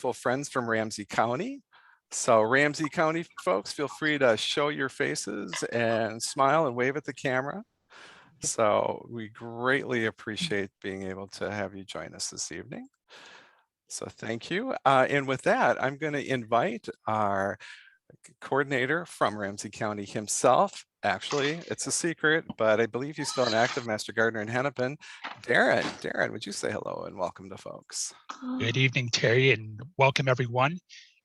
wonderful friends from Ramsey County. So Ramsey County folks, feel free to show your faces and smile and wave at the camera. So we greatly appreciate being able to have you join us this evening. So thank you. And with that, I'm going to invite our coordinator from Ramsey County himself. Actually, it's a secret, but I believe he's still an active master gardener in Hennepin. Darren, would you say hello and welcome to folks? Good evening, Terry, and welcome everyone.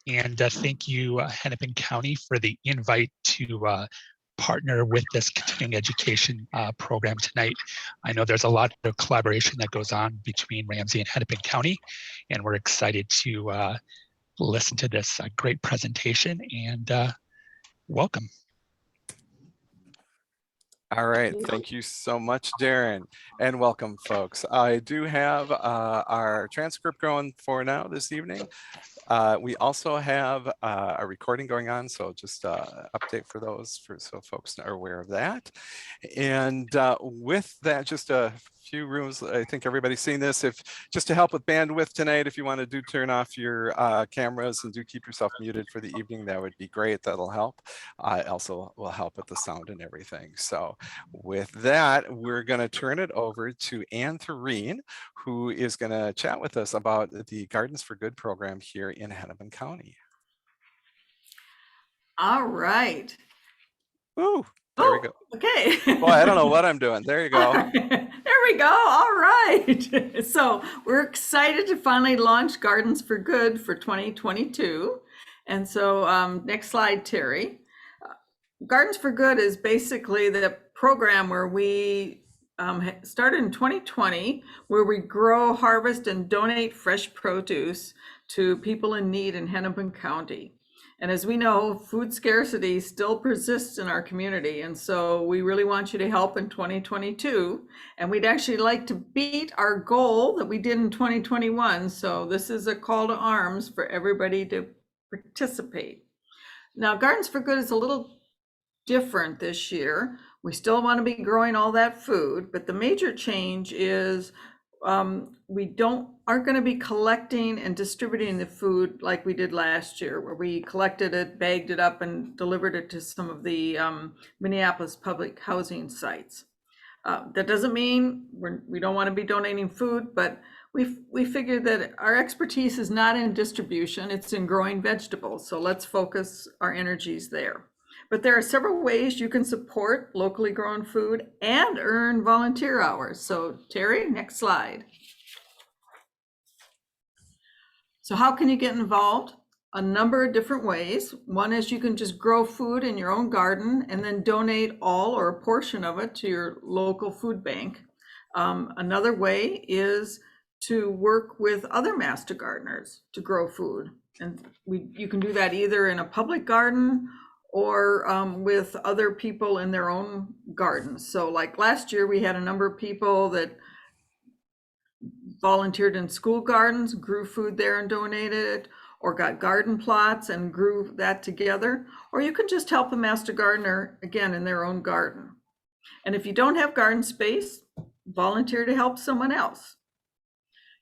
And thank you, Hennepin County, for the invite to partner with this continuing education program tonight. I know there's a lot of collaboration that goes on between Ramsey and Hennepin County, and we're excited to listen to this great presentation, and welcome. All right, thank you so much, Darren, and welcome, folks. I do have our transcript going for now this evening. We also have a recording going on, so just update for those, so folks are aware of that. And with that, just a few rooms, I think everybody's seen this. If just to help with bandwidth tonight, if you want to do turn off your cameras and do keep yourself muted for the evening, that would be great. That'll help. Also will help with the sound and everything. So with that, we're going to turn it over to Anne Thureen, who is going to chat with us about the Gardens for Good program here in Hennepin County. All right. Ooh, there we go. Okay. Boy, I don't know what I'm doing. There you go. There we go. All right. So we're excited to finally launch Gardens for Good for 2022. And so next slide, Terry. Gardens for Good is basically the program where we started in 2020, where we grow, harvest, and donate fresh produce to people in need in Hennepin County. And as we know, food scarcity still persists in our community. And so we really want you to help in 2022. And we'd actually like to beat our goal that we did in 2021. So this is a call to arms for everybody to participate. Now, Gardens for Good is a little different this year. We still want to be growing all that food, but the major change is we aren't going to be collecting and distributing the food like we did last year, where we collected it, bagged it up, and delivered it to some of the Minneapolis public housing sites. That doesn't mean we don't want to be donating food, but we figured that our expertise is not in distribution, it's in growing vegetables. So let's focus our energies there. But there are several ways you can support locally grown food and earn volunteer hours. So Terry, next slide. So how can you get involved? A number of different ways. One is you can just grow food in your own garden and then donate all or a portion of it to your local food bank. Another way is to work with other master gardeners to grow food. And you can do that either in a public garden or with other people in their own gardens. So like last year, we had a number of people that volunteered in school gardens, grew food there and donated it, or got garden plots and grew that together. Or you can just help a master gardener, again, in their own garden. And if you don't have garden space, volunteer to help someone else.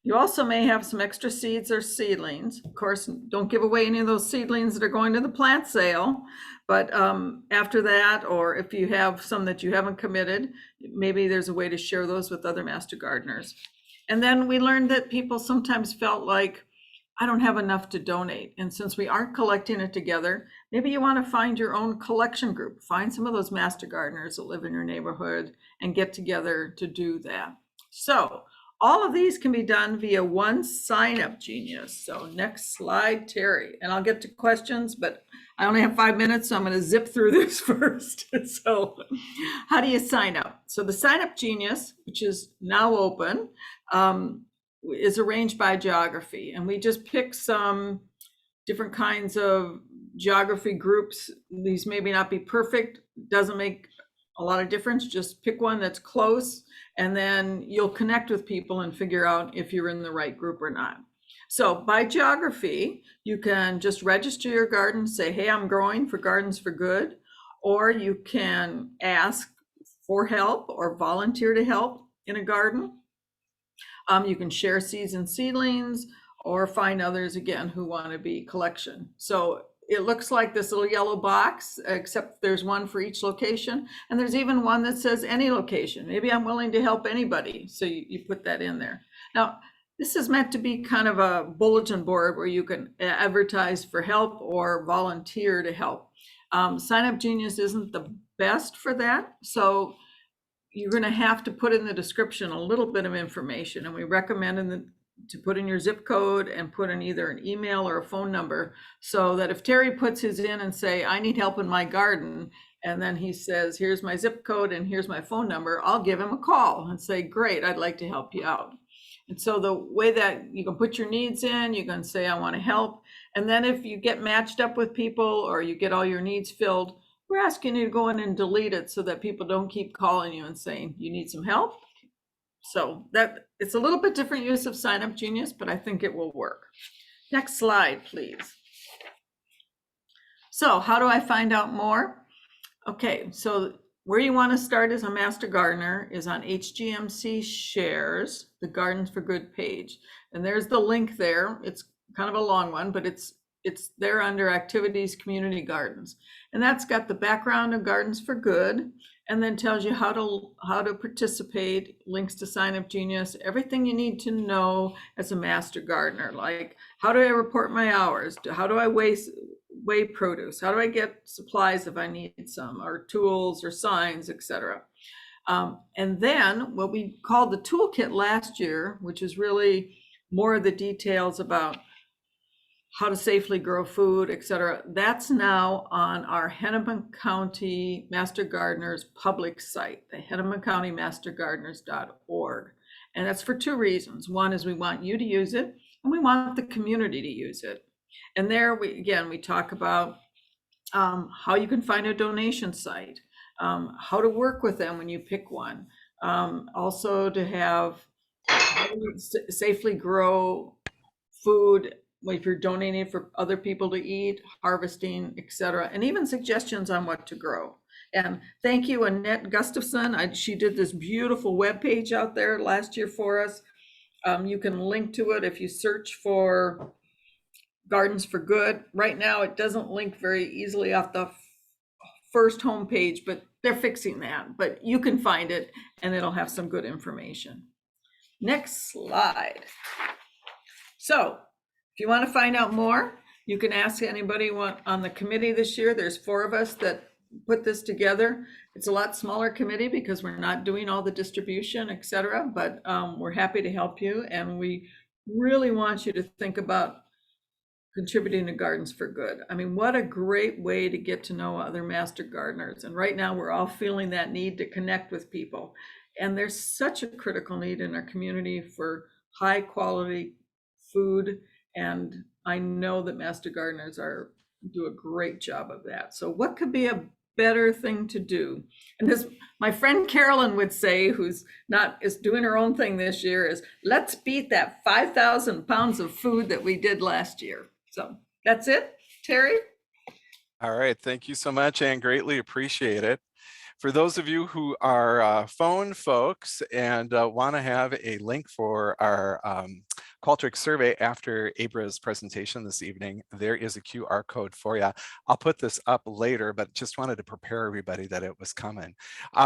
You also may have some extra seeds or seedlings. Of course, don't give away any of those seedlings that are going to the plant sale. But after that, or if you have some that you haven't committed, maybe there's a way to share those with other master gardeners. And then we learned that people sometimes felt like, I don't have enough to donate. And since we aren't collecting it together, maybe you want to find your own collection group. Find some of those master gardeners that live in your neighborhood and get together to do that. So all of these can be done via one sign-up, Genius. So next slide, Terry. And I'll get to questions, but I only have 5 minutes, so I'm going to zip through this first. So how do you sign up? So the sign-up Genius, which is now open, is arranged by geography. And we just pick some different kinds of geography groups. These maybe not be perfect, doesn't make a lot of difference. Just pick one that's close, and then you'll connect with people and figure out if you're in the right group or not. So by geography, you can just register your garden, say, hey, I'm growing for Gardens for Good, or you can ask for help or volunteer to help in a garden. You can share seeds and seedlings, or find others again who want to be collection. So it looks like this little yellow box, except there's one for each location. And there's even one that says any location. Maybe I'm willing to help anybody. So you put that in there. Now, this is meant to be kind of a bulletin board where you can advertise for help or volunteer to help. Sign Up Genius isn't the best for that. So you're going to have to put in the description a little bit of information. And we recommend to put in your zip code and put in either an email or a phone number, so that if Terry puts his in and say, I need help in my garden, and then he says, here's my zip code and here's my phone number, I'll give him a call and say, great, I'd like to help you out. And so the way that you can put your needs in, you can say, I want to help. And then if you get matched up with people or you get all your needs filled, we're asking you to go in and delete it so that people don't keep calling you and saying, you need some help. So that it's a little bit different use of Sign Up Genius, but I think it will work. Next slide, please. So how do I find out more? Okay, so where you want to start as a Master Gardener is on HGMC Shares, the Gardens for Good page. And there's the link there. It's kind of a long one, but it's there under Activities Community Gardens. And that's got the background of Gardens for Good, and then tells you how to participate, links to Sign Up Genius, everything you need to know as a Master Gardener, like how do I report my hours? How do I weigh produce? How do I get supplies if I need some, or tools or signs, etc. And then what we called the toolkit last year, which is really more of the details about how to safely grow food, etc. That's now on our Hennepin County Master Gardeners public site, the hennepincountymastergardeners.org. And that's for two reasons. One is we want you to use it, and we want the community to use it. And there we talk about how you can find a donation site, how to work with them when you pick one, also to have how to safely grow food if you're donating for other people to eat, harvesting, etc., and even suggestions on what to grow. And thank you, Annette Gustafson. She did this beautiful web page out there last year for us. You can link to it if you search for Gardens for Good. Right now, it doesn't link very easily off the first homepage, but they're fixing that. But you can find it, and it'll have some good information. Next slide. So, if you want to find out more, you can ask anybody on the committee this year. There's 4 of us that put this together. It's a lot smaller committee because we're not doing all the distribution, etc. But we're happy to help you. And we really want you to think about contributing to Gardens for Good. I mean, what a great way to get to know other Master Gardeners. And right now we're all feeling that need to connect with people. And there's such a critical need in our community for high quality food. And I know that Master Gardeners do a great job of that. So what could be a better thing to do? And this, my friend Carolyn would say, is doing her own thing this year, is let's beat that 5,000 pounds of food that we did last year. So that's it, Terry. All right, thank you so much, and greatly appreciate it. For those of you who are phone folks and want to have a link for our Qualtrics survey after Abra's presentation this evening, there is a QR code for you. I'll put this up later, but just wanted to prepare everybody that it was coming.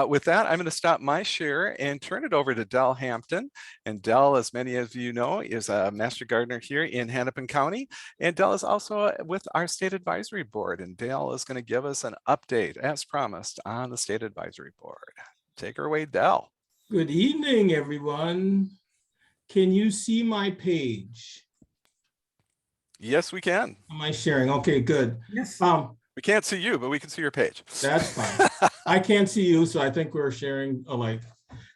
With that, I'm going to stop my share and turn it over to Dell Hampton. And Dell, as many of you know, is a Master Gardener here in Hennepin County. And Dell is also with our State Advisory Board. And Dell is going to give us an update, as promised, on the State Advisory Board. Take her away, Dell. Good evening, everyone. Can you see my page? Yes, we can. Am I sharing? Okay, good. Yes. We can't see you, but we can see your page. That's fine. I can't see you, so I think we're sharing alike.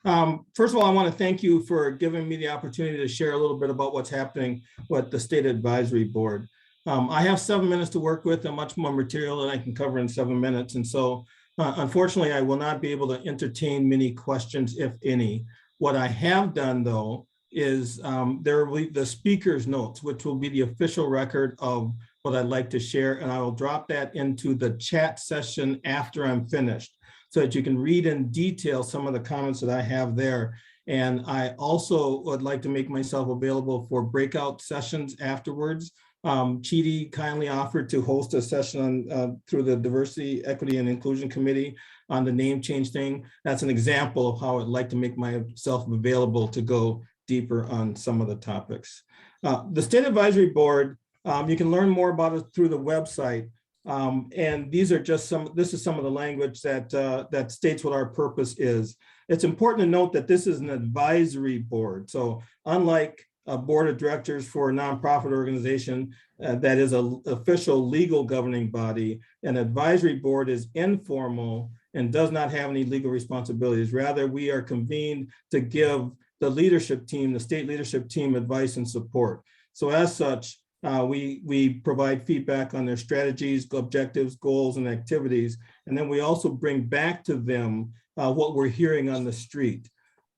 First of all, I want to thank you for giving me the opportunity to share a little bit about what's happening with the State Advisory Board. I have 7 minutes to work with and much more material than I can cover in 7 minutes. And so, unfortunately, I will not be able to entertain many questions, if any. What I have done, though, is there will be the speaker's notes, which will be the official record of what I'd like to share. And I will drop that into the chat session after I'm finished so that you can read in detail some of the comments that I have there. And I also would like to make myself available for breakout sessions afterwards. Chidi kindly offered to host a session through the Diversity, Equity, and Inclusion Committee on the name change thing. That's an example of how I'd like to make myself available to go deeper on some of the topics. The State Advisory Board, you can learn more about it through the website. And these are just this is some of the language that, that states what our purpose is. It's important to note that this is an advisory board. So unlike a board of directors for a nonprofit organization that is an official legal governing body, an advisory board is informal and does not have any legal responsibilities. Rather, we are convened to give the leadership team, the state leadership team, advice and support. So as such, we provide feedback on their strategies, objectives, goals, and activities. And then we also bring back to them what we're hearing on the street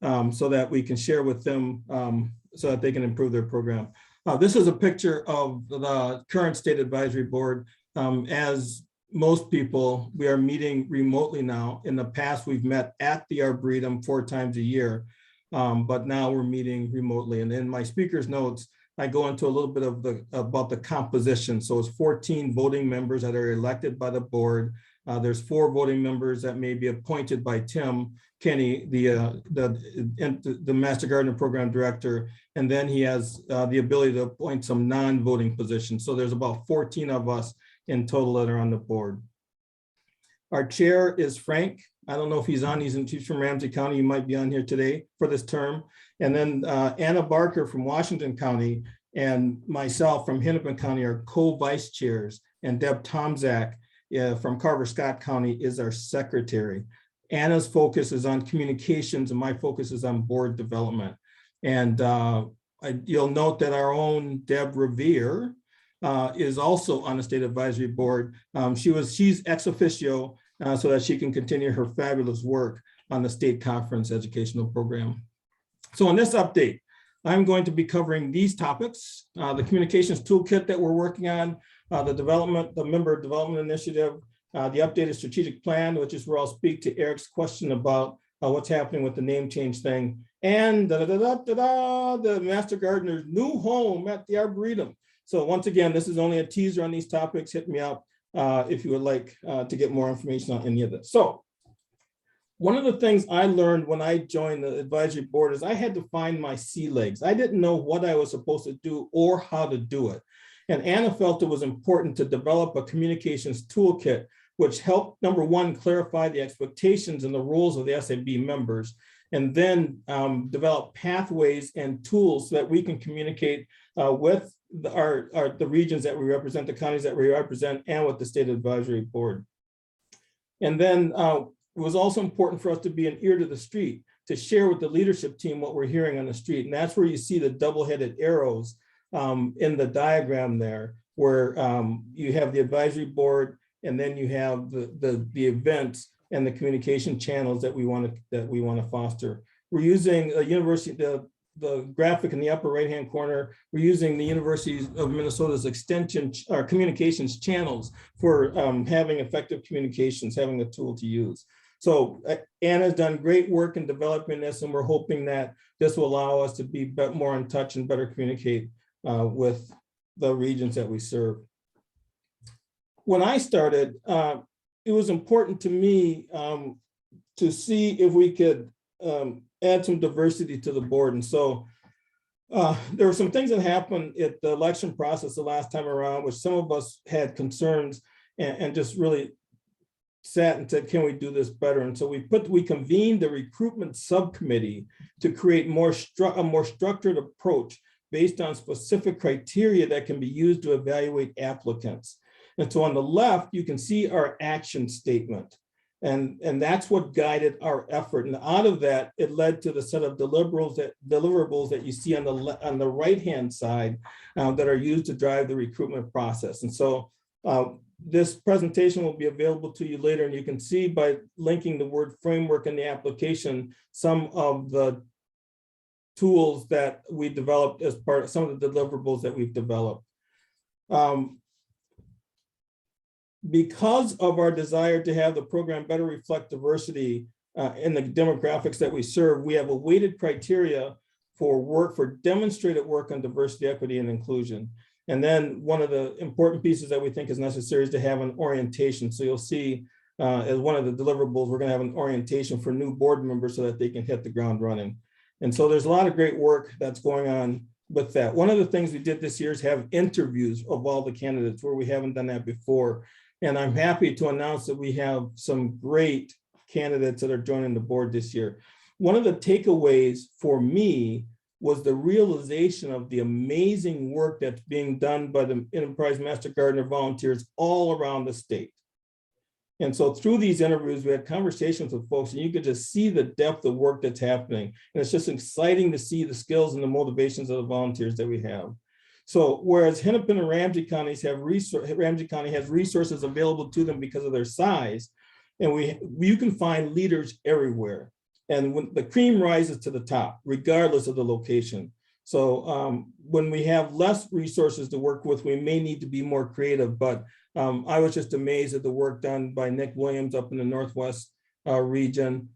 so that we can share with them so that they can improve their program. This is a picture of the current State Advisory Board. As most people, we are meeting remotely now. In the past, we've met at the Arboretum 4 times a year, but now we're meeting remotely. And in my speaker's notes, I go into a little bit of about the composition. So it's 14 voting members that are elected by the board. There's 4 voting members that may be appointed by Tim Kenny, the Master Gardener Program Director, and then he has the ability to appoint some non-voting positions. So there's about 14 of us in total that are on the board. Our chair is Frank. I don't know if he's on. He's from Ramsey County. He might be on here today for this term. And then Anna Barker from Washington County and myself from Hennepin County are co-vice chairs. And Deb Tomzak from Carver-Scott County is our secretary. Anna's focus is on communications and my focus is on board development. And you'll note that our own Deb Revere is also on the State Advisory Board. She's ex officio so that she can continue her fabulous work on the state conference educational program. So in this update, I'm going to be covering these topics, the communications toolkit that we're working on, the member development initiative, the updated strategic plan, which is where I'll speak to Eric's question about what's happening with the name change thing, and the Master Gardener's new home at the Arboretum. So once again, this is only a teaser on these topics. Hit me up if you would like to get more information on any of this. So one of the things I learned when I joined the advisory board is I had to find my sea legs. I didn't know what I was supposed to do or how to do it. And Anna felt it was important to develop a communications toolkit, which helped, number one, clarify the expectations and the roles of the SAB members, and then develop pathways and tools so that we can communicate with the regions that we represent, the counties that we represent, and with the State Advisory Board. And then it was also important for us to be an ear to the street, to share with the leadership team what we're hearing on the street. And that's where you see the double-headed arrows in the diagram there, where you have the advisory board, and then you have the events and the communication channels that we want to foster. We're using a university, the graphic in the upper right-hand corner, we're using the University of Minnesota's extension or communications channels for having effective communications, having a tool to use. So Anna's done great work in developing this, and we're hoping that this will allow us to be more in touch and better communicate with the regions that we serve. When I started, it was important to me to see if we could add some diversity to the board. And so there were some things that happened at the election process the last time around, which some of us had concerns and just really sat and said, can we do this better? And so we convened the recruitment subcommittee to create a more structured approach based on specific criteria that can be used to evaluate applicants. And so on the left, you can see our action statement. And that's what guided our effort. And out of that, it led to the set of deliverables that you see on the right-hand side that are used to drive the recruitment process. And so this presentation will be available to you later, and you can see by linking the word framework in the application, some of the tools that we developed as part of some of the deliverables that we've developed. Because of our desire to have the program better reflect diversity, in the demographics that we serve, we have a weighted criteria for demonstrated work on diversity, equity, and inclusion. And then one of the important pieces that we think is necessary is to have an orientation. So you'll see as one of the deliverables, we're going to have an orientation for new board members so that they can hit the ground running. And so there's a lot of great work that's going on with that. One of the things we did this year is have interviews of all the candidates where we haven't done that before. And I'm happy to announce that we have some great candidates that are joining the board this year. One of the takeaways for me was the realization of the amazing work that's being done by the Enterprise Master Gardener volunteers all around the state. And so through these interviews, we had conversations with folks, and you could just see the depth of work that's happening. And it's just exciting to see the skills and the motivations of the volunteers that we have. So whereas Hennepin and Ramsey counties have Ramsey County has resources available to them because of their size, and you can find leaders everywhere. And when the cream rises to the top, regardless of the location. So when we have less resources to work with, we may need to be more creative. But I was just amazed at the work done by Nick Williams up in the Northwest region,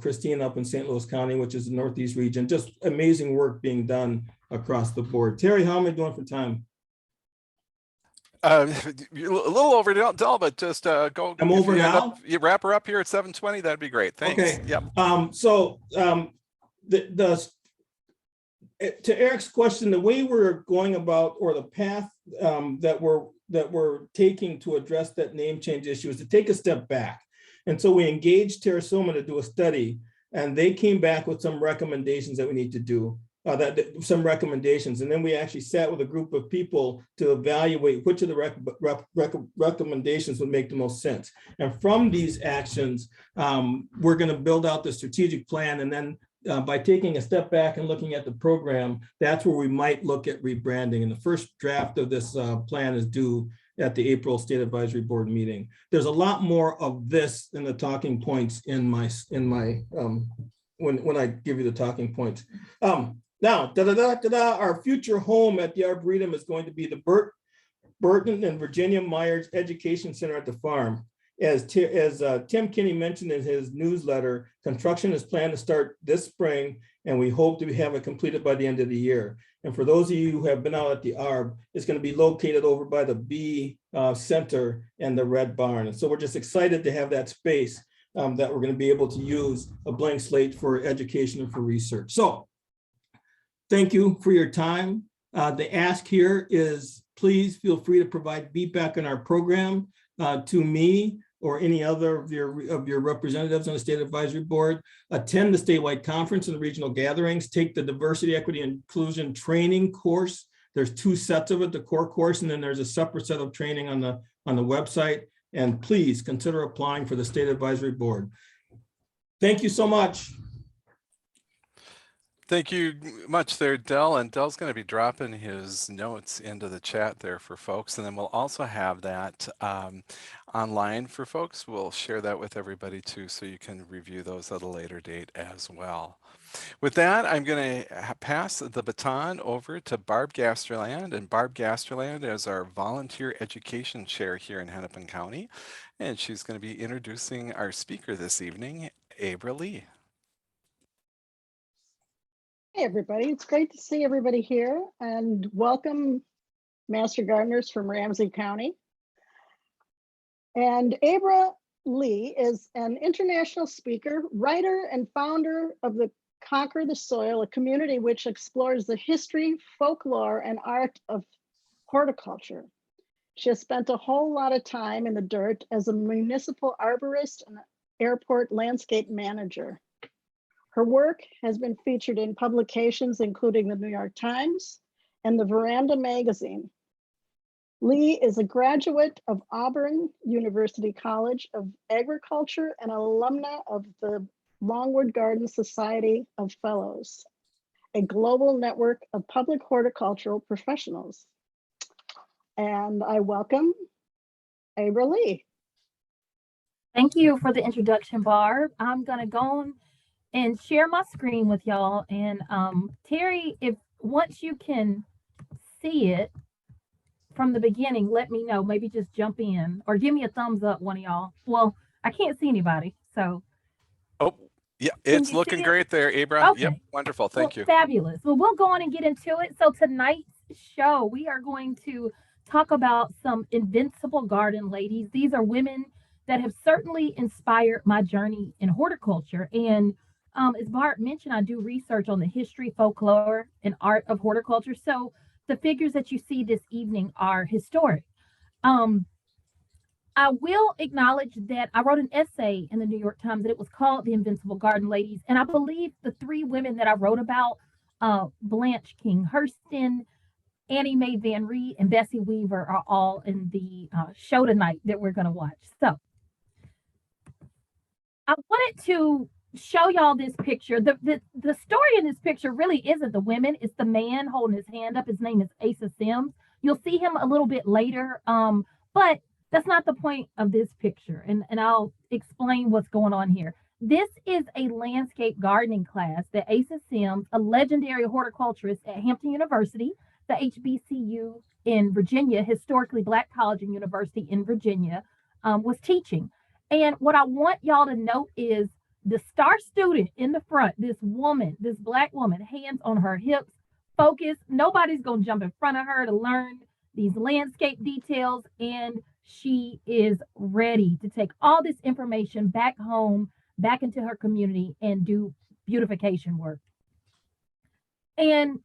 Christine up in St. Louis County, which is the Northeast region. Just amazing work being done across the board. Terry, how am I doing for time? You're a little over, Del, but just go. I'm over now. You wrap her up here at 7:20. That'd be great. Thanks. Okay. Yep. To Eric's question, the way we're going about, or the path that we're taking to address that name change issue, is to take a step back. And so we engaged Terrasoma to do a study, and they came back with some recommendations that we need to do. Some recommendations, and then we actually sat with a group of people to evaluate which of the recommendations would make the most sense. And from these actions, we're going to build out the strategic plan, and then by taking a step back and looking at the program, that's where we might look at rebranding. And the first draft of this plan is due at the April State Advisory Board meeting. There's a lot more of this in the talking points in my when I give you the talking points. Now, our future home at the Arboretum is going to be the Burton and Virginia Myers Education Center at the farm. As Tim Kinney mentioned in his newsletter, construction is planned to start this spring, and we hope to have it completed by the end of the year. And for those of you who have been out at the Arb, it's going to be located over by the Bee Center and the Red Barn. And so we're just excited to have that space that we're going to be able to use a blank slate for education and for research. So thank you for your time. The ask here is please feel free to provide feedback on our program to me or any other of your representatives on the State Advisory Board. Attend the statewide conference and the regional gatherings. Take the Diversity, Equity, and Inclusion training course. There's 2 sets of it, the core course, and then there's a separate set of training on the website. And please consider applying for the State Advisory Board. Thank you so much. Thank you much there, Del. And Del's going to be dropping his notes into the chat there for folks. And then we'll also have that online for folks. We'll share that with everybody too, so you can review those at a later date as well. With that, I'm going to pass the baton over to Barb Gasterland. And Barb Gasterland is our volunteer education chair here in Hennepin County. And she's going to be introducing our speaker this evening, Abra Lee. Hey everybody, it's great to see everybody here, and welcome Master Gardeners from Ramsey County. And Abra Lee is an international speaker, writer, and founder of the Conquer the Soil, a community which explores the history, folklore, and art of horticulture. She has spent a whole lot of time in the dirt as a municipal arborist and airport landscape manager. Her work has been featured in publications including the New York Times and the Veranda magazine. Lee is a graduate of Auburn University College of Agriculture and alumna of the Longwood Garden Society of Fellows, a global network of public horticultural professionals. And I welcome Abra Lee. Thank you for the introduction, Barb. I'm going to go on and share my screen with y'all. And Terry, if once you can see it from the beginning, let me know. Maybe just jump in or give me a thumbs up, one of y'all. Well, I can't see anybody, so Oh, yeah, Can it's you looking see it? great there, Abra. Yep, Okay. wonderful. Well, Thank you. fabulous. Well, we'll go on and get into it. So tonight's show, we are going to talk about some invincible garden ladies. These are women that have certainly inspired my journey in horticulture. And as Bart mentioned, I do research on the history, folklore, and art of horticulture. So the figures that you see this evening are historic. Um, I will acknowledge that I wrote an essay in the New York Times that it was called The Invincible Garden Ladies. And I believe the three women that I wrote about, Blanche King Hurston, Annie Mae Van Reed, and Bessie Weaver, are all in the show tonight that we're going to watch. So I wanted to show y'all this picture. The story in this picture really isn't the women, it's the man holding his hand up. His name is Asa Sims. You'll see him a little bit later. But that's not the point of this picture. And I'll explain what's going on here. This is a landscape gardening class that Asa Sims, a legendary horticulturist at Hampton University, the HBCU in Virginia, historically Black college and university in Virginia, was teaching. And what I want y'all to note is the star student in the front, this woman, this Black woman, hands on her hips, focus. Nobody's going to jump in front of her to learn these landscape details. And she is ready to take all this information back home, back into her community, and do beautification work. And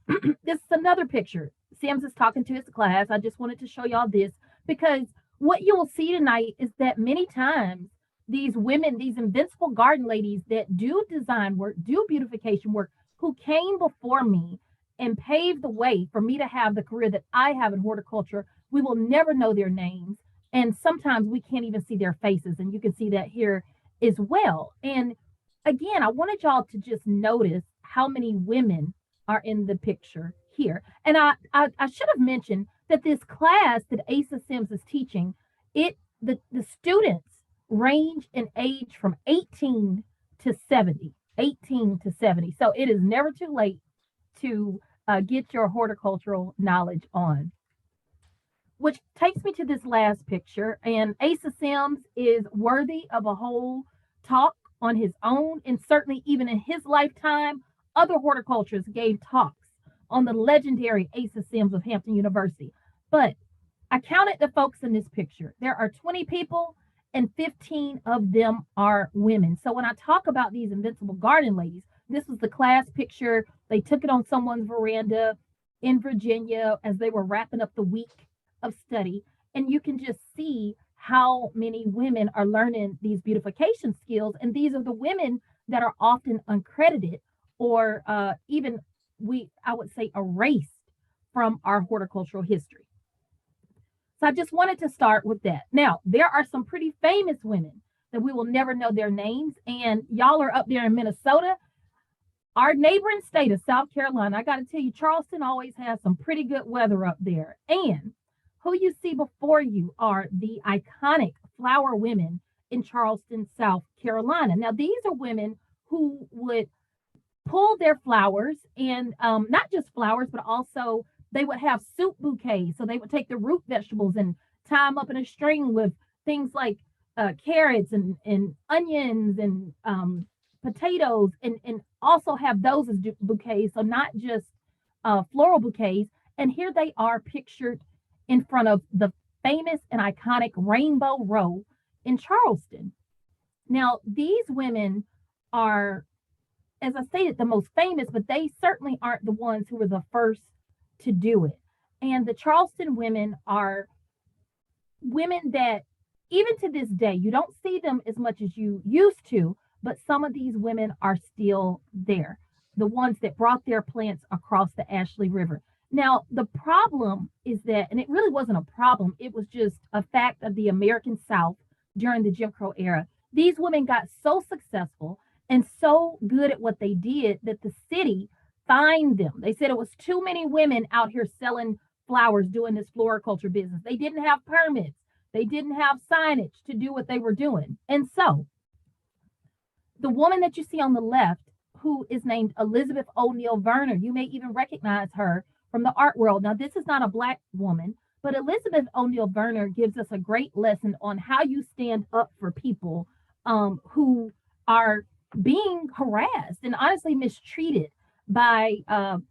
this is another picture. Sims is talking to his class. I just wanted to show y'all this because what you will see tonight is that many times these women, these invincible garden ladies that do design work, do beautification work, who came before me and paved the way for me to have the career that I have in horticulture, we will never know their names. And sometimes we can't even see their faces. And you can see that here as well. And again, I wanted y'all to just notice how many women are in the picture here. And I should have mentioned that this class that Asa Sims is teaching, the students range in age from 18 to 70. 18 to 70. So it is never too late to get your horticultural knowledge on. Which takes me to this last picture. And Asa Sims is worthy of a whole talk on his own. And certainly even in his lifetime, other horticulturists gave talks on the legendary Asa Sims of Hampton University. But I counted the folks in this picture. There are 20 people and 15 of them are women. So when I talk about these invincible garden ladies, this was the class picture. They took it on someone's veranda in Virginia as they were wrapping up the week of study. And you can just see how many women are learning these beautification skills. And these are the women that are often uncredited or even I would say erased from our horticultural history. So I just wanted to start with that. Now, there are some pretty famous women that we will never know their names. And y'all are up there in Minnesota, our neighboring state of South Carolina. I got to tell you, Charleston always has some pretty good weather up there. And who you see before you are the iconic flower women in Charleston, South Carolina. Now, these are women who would pull their flowers and not just flowers, but also they would have soup bouquets. So they would take the root vegetables and tie them up in a string with things like carrots and onions and potatoes and also have those as bouquets. So not just floral bouquets. And here they are pictured in front of the famous and iconic Rainbow Row in Charleston. Now, these women are, as I stated, the most famous, but they certainly aren't the ones who were the first to do it. And the Charleston women are women that, even to this day, you don't see them as much as you used to, but some of these women are still there, the ones that brought their plants across the Ashley River. Now, the problem is that, and it really wasn't a problem, it was just a fact of the American South during the Jim Crow era. These women got so successful and so good at what they did that the city fined them. They said it was too many women out here selling flowers, doing this floriculture business. They didn't have permits. They didn't have signage to do what they were doing. And so the woman that you see on the left, who is named Elizabeth O'Neill Verner, you may even recognize her from the art world. Now, this is not a Black woman, but Elizabeth O'Neill Verner gives us a great lesson on how you stand up for people who are being harassed and honestly mistreated by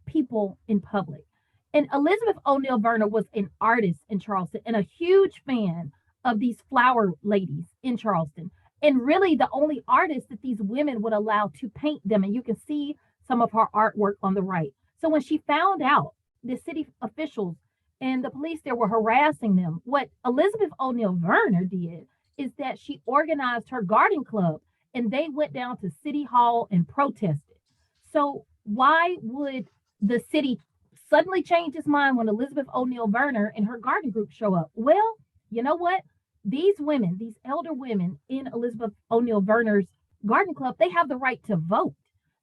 people in public. And Elizabeth O'Neill Verner was an artist in Charleston and a huge fan of these flower ladies in Charleston. And really the only artist that these women would allow to paint them. And you can see some of her artwork on the right. So when she found out the city officials and the police there were harassing them, what Elizabeth O'Neill Verner did is that she organized her garden club and they went down to City Hall and protested. So why would the city suddenly change its mind when Elizabeth O'Neill Verner and her garden group show up? Well, you know what? These women, these elder women in Elizabeth O'Neill Verner's garden club, they have the right to vote.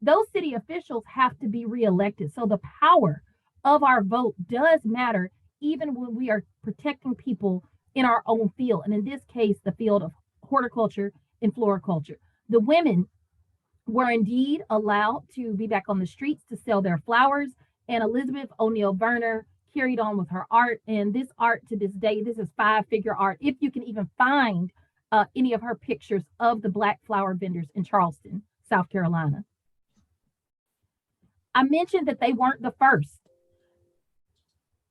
Those city officials have to be reelected. So the power of our vote does matter, even when we are protecting people in our own field. And in this case, the field of horticulture and floriculture. The women were indeed allowed to be back on the streets to sell their flowers. And Elizabeth O'Neill Verner carried on with her art. And this art to this day, this is 5-figure art. If you can even find any of her pictures of the Black flower vendors in Charleston, South Carolina. I mentioned that they weren't the first.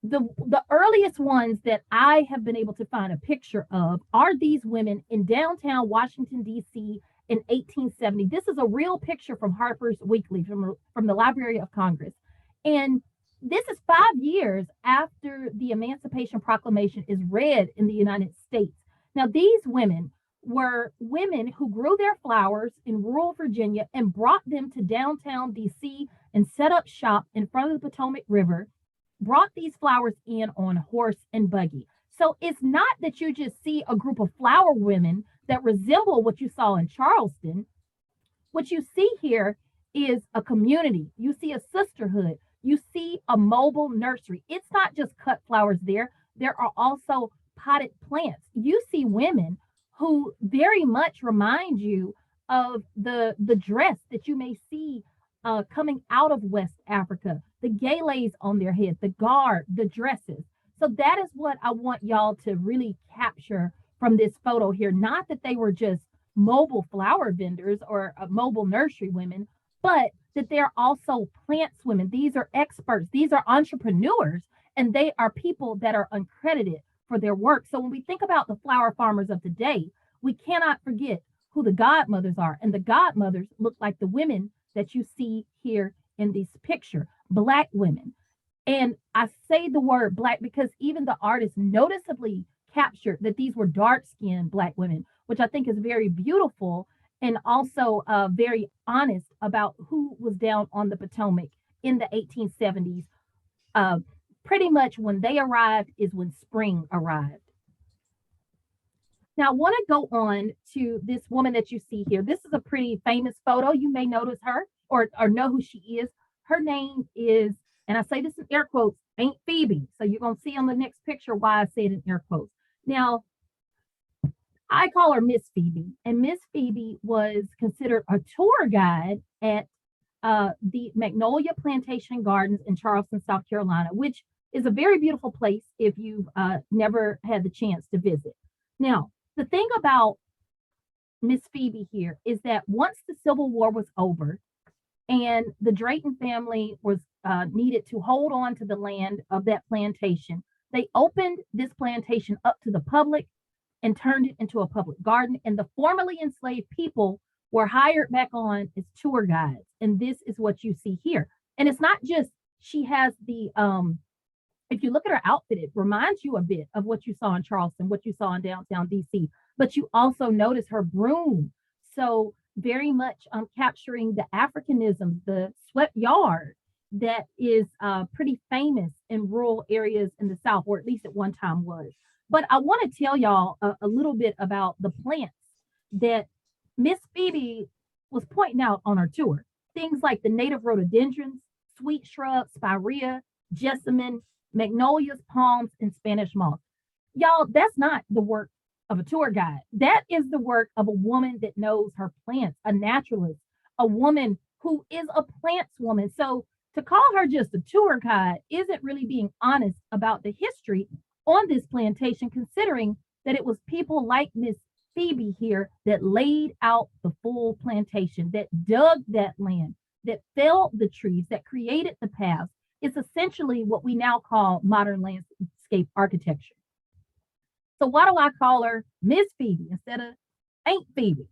The earliest ones that I have been able to find a picture of are these women in downtown Washington, D.C. in 1870. This is a real picture from Harper's Weekly, from the Library of Congress. And this is 5 years after the Emancipation Proclamation is read in the United States. Now, these women were women who grew their flowers in rural Virginia and brought them to downtown D.C. and set up shop in front of the Potomac River, brought these flowers in on horse and buggy. So it's not that you just see a group of flower women that resemble what you saw in Charleston. What you see here is a community. You see a sisterhood. You see a mobile nursery. It's not just cut flowers there. There are also potted plants. You see women who very much remind you of the dress that you may see coming out of West Africa, the gaylays on their head, the garb, the dresses. So that is what I want y'all to really capture from this photo here. Not that they were just mobile flower vendors or mobile nursery women, but that they're also plants women. These are experts. These are entrepreneurs, and they are people that are uncredited for their work. So when we think about the flower farmers of today, we cannot forget who the godmothers are. And the godmothers look like the women that you see here in this picture, Black women. And I say the word Black because even the artist noticeably captured that these were dark-skinned Black women, which I think is very beautiful and also very honest about who was down on the Potomac in the 1870s. Pretty much when they arrived is when spring arrived. Now, I want to go on to this woman that you see here. This is a pretty famous photo. You may notice her or know who she is. Her name is, and I say this in air quotes, Aunt Phoebe. So you're going to see on the next picture why I say it in air quotes. Now, I call her Miss Phoebe, and Miss Phoebe was considered a tour guide at the Magnolia Plantation Gardens in Charleston, South Carolina, which is a very beautiful place if you've never had the chance to visit. Now, the thing about Miss Phoebe here is that once the Civil War was over and the Drayton family was needed to hold on to the land of that plantation, they opened this plantation up to the public and turned it into a public garden. And the formerly enslaved people were hired back on as tour guides. And this is what you see here. And it's not just, she has the, if you look at her outfit, it reminds you a bit of what you saw in Charleston, what you saw in downtown DC, but you also notice her broom. So very much capturing the Africanism, the swept yard that is pretty famous in rural areas in the South, or at least at one time was. But I want to tell y'all a little bit about the plants that Miss Phoebe was pointing out on her tour. Things like the native rhododendrons, sweet shrubs, spirea, jessamine, magnolias, palms, and Spanish moss. Y'all, that's not the work of a tour guide. That is the work of a woman that knows her plants, a naturalist, a woman who is a plants woman. So to call her just a tour guide isn't really being honest about the history on this plantation, considering that it was people like Miss Phoebe here that laid out the full plantation, that dug that land, that felled the trees, that created the paths. It's essentially what we now call modern landscape architecture. So why do I call her Miss Phoebe instead of Aunt Phoebe?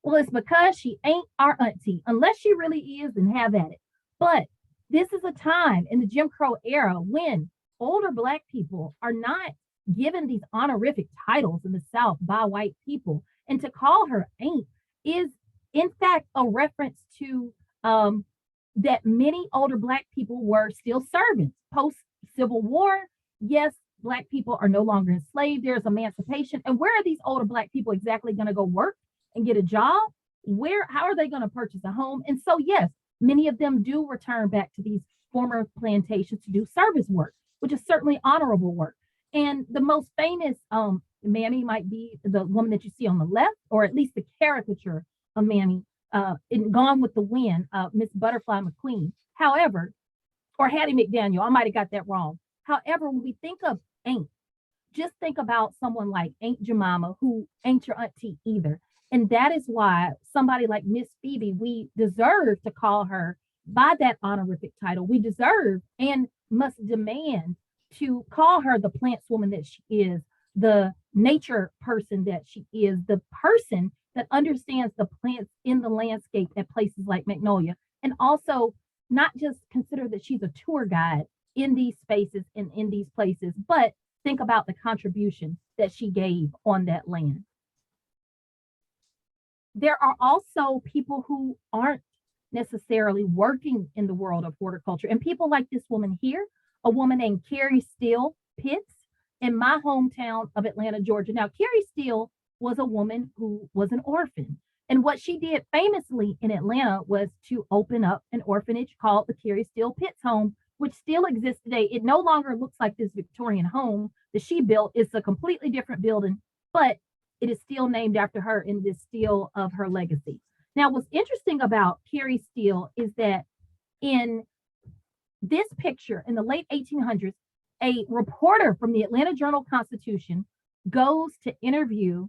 Well, it's because she ain't our auntie, unless she really is, then have at it. But this is a time in the Jim Crow era when older Black people are not given these honorific titles in the South by white people. And to call her aunt is, in fact, a reference to that many older Black people were still servants. Post-Civil War, yes, Black people are no longer enslaved. There's emancipation. And where are these older Black people exactly going to go work and get a job? How are they going to purchase a home? And so, yes, many of them do return back to these former plantations to do service work, which is certainly honorable work. And the most famous Mammy might be the woman that you see on the left, or at least the caricature of Mammy in Gone with the Wind, Miss Butterfly McQueen. However, or Hattie McDaniel, I might have got that wrong. However, when we think of aunt, just think about someone like Aunt Jemima, who ain't your auntie either. And that is why somebody like Miss Phoebe, we deserve to call her by that honorific title. We deserve and must demand to call her the plants woman that she is, the nature person that she is, the person that understands the plants in the landscape at places like Magnolia. And also not just consider that she's a tour guide in these spaces and in these places, but think about the contribution that she gave on that land. There are also people who aren't necessarily working in the world of horticulture, and people like this woman here, a woman named Carrie Steele Pitts, in my hometown of Atlanta, Georgia. Now, Carrie Steele was a woman who was an orphan, and what she did famously in Atlanta was to open up an orphanage called the Carrie Steele Pitts Home, which still exists today. It no longer looks like this Victorian home that she built. It's a completely different building, but it is still named after her and is still of her legacy. Now, what's interesting about Carrie Steele is that in this picture in the late 1800s, a reporter from the Atlanta Journal-Constitution goes to interview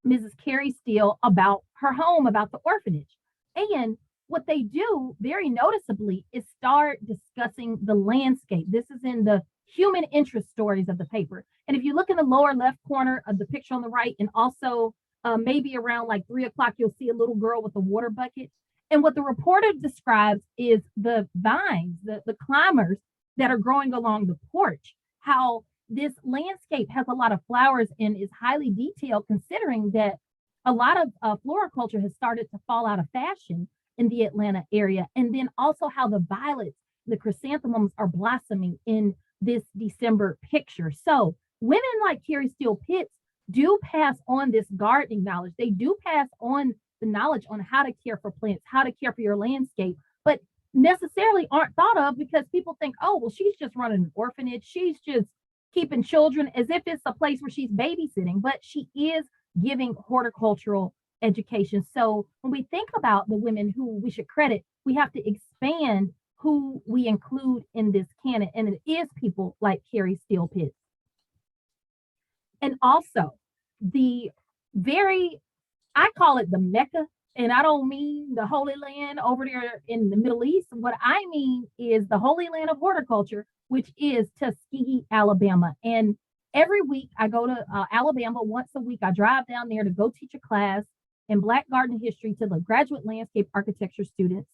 Mrs. Carrie Steele about her home, about the orphanage. And what they do very noticeably is start discussing the landscape. This is in the human interest stories of the paper. And if you look in the lower left corner of the picture on the right, and also maybe around like 3 o'clock, you'll see a little girl with a water bucket. And what the reporter describes is the vines, the climbers that are growing along the porch, how this landscape has a lot of flowers and is highly detailed, considering that a lot of floriculture has started to fall out of fashion in the Atlanta area. And then also how the violets, the chrysanthemums are blossoming in this December picture. So women like Carrie Steele Pitts do pass on this gardening knowledge. They do pass on the knowledge on how to care for plants, how to care for your landscape, but necessarily aren't thought of because people think, oh, well, she's just running an orphanage. She's just keeping children, as if it's a place where she's babysitting, but she is giving horticultural education. So when we think about the women who we should credit, we have to expand who we include in this canon, and it is people like Carrie Steele Pitts. And also the very, I call it the Mecca, and I don't mean the Holy Land over there in the Middle East. What I mean is the Holy Land of horticulture, which is Tuskegee, Alabama. And every week I go to Alabama once a week. I drive down there to go teach a class in Black garden history to the graduate landscape architecture students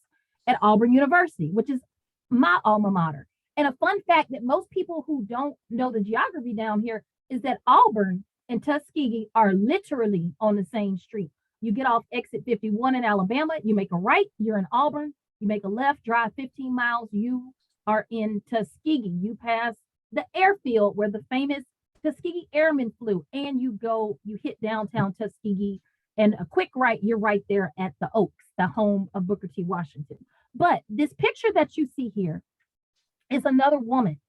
at Auburn University, which is my alma mater. And a fun fact that most people who don't know the geography down here is that Auburn and Tuskegee are literally on the same street. You get off exit 51 in Alabama, you make a right, you're in Auburn. You make a left, drive 15 miles, you are in Tuskegee. You pass the airfield where the famous Tuskegee Airmen flew, and you hit downtown Tuskegee, and a quick right, you're right there at the Oaks, the home of Booker T. Washington. But this picture that you see here is another woman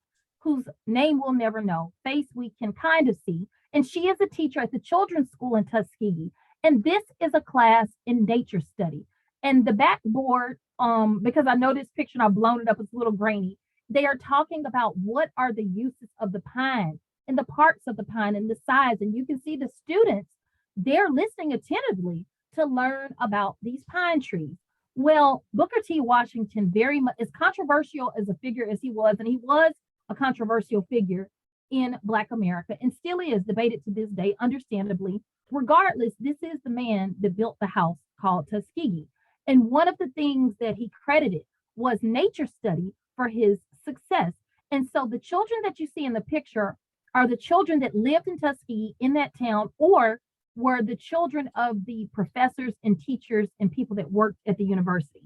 whose name we'll never know, face we can kind of see, and she is a teacher at the children's school in Tuskegee. And this is a class in nature study. And the backboard, because I know this picture and I've blown it up, it's a little grainy. They are talking about what are the uses of the pine and the parts of the pine and the size. And you can see the students they're listening attentively to learn about these pine trees. Well, Booker T. Washington, very much as controversial as a figure as he was, and he was a controversial figure in Black America and still is debated to this day, understandably. Regardless, this is the man that built the house called Tuskegee. And one of the things that he credited was nature study for his success. And so the children that you see in the picture are the children that lived in Tuskegee in that town, or were the children of the professors and teachers and people that worked at the university.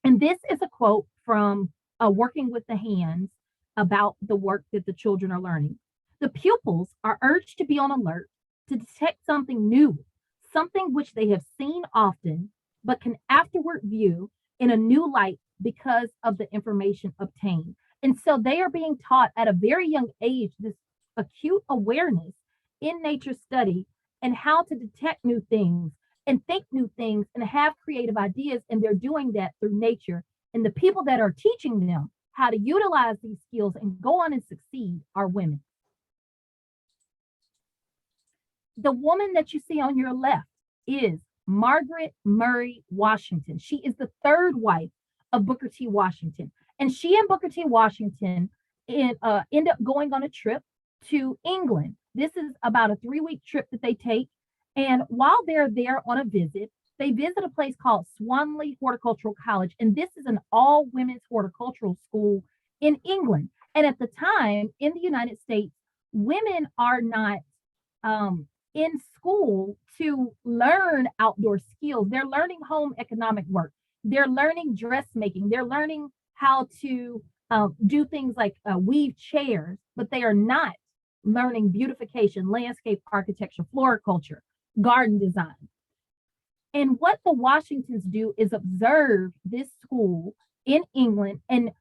And this is a quote from Working with the Hands about the work that the children are learning. The pupils are urged to be on alert to detect something new, something which they have seen often, but can afterward view in a new light because of the information obtained. And so they are being taught at a very young age this acute awareness in nature study and how to detect new things and think new things and have creative ideas. And they're doing that through nature. And the people that are teaching them how to utilize these skills and go on and succeed are women. The woman that you see on your left is Margaret Murray Washington. She is the third wife of Booker T. Washington. And she and Booker T. Washington end up going on a trip to England. This is about a 3-week trip that they take. And while they're there on a visit, they visit a place called Swanley Horticultural College. And this is an all-women's horticultural school in England. And at the time in the United States, women are not in school to learn outdoor skills. They're learning home economic work. They're learning dressmaking. They're learning how to do things like weave chairs, but they are not learning beautification, landscape architecture, floriculture, garden design. And what the Washingtons do is observe this school in England and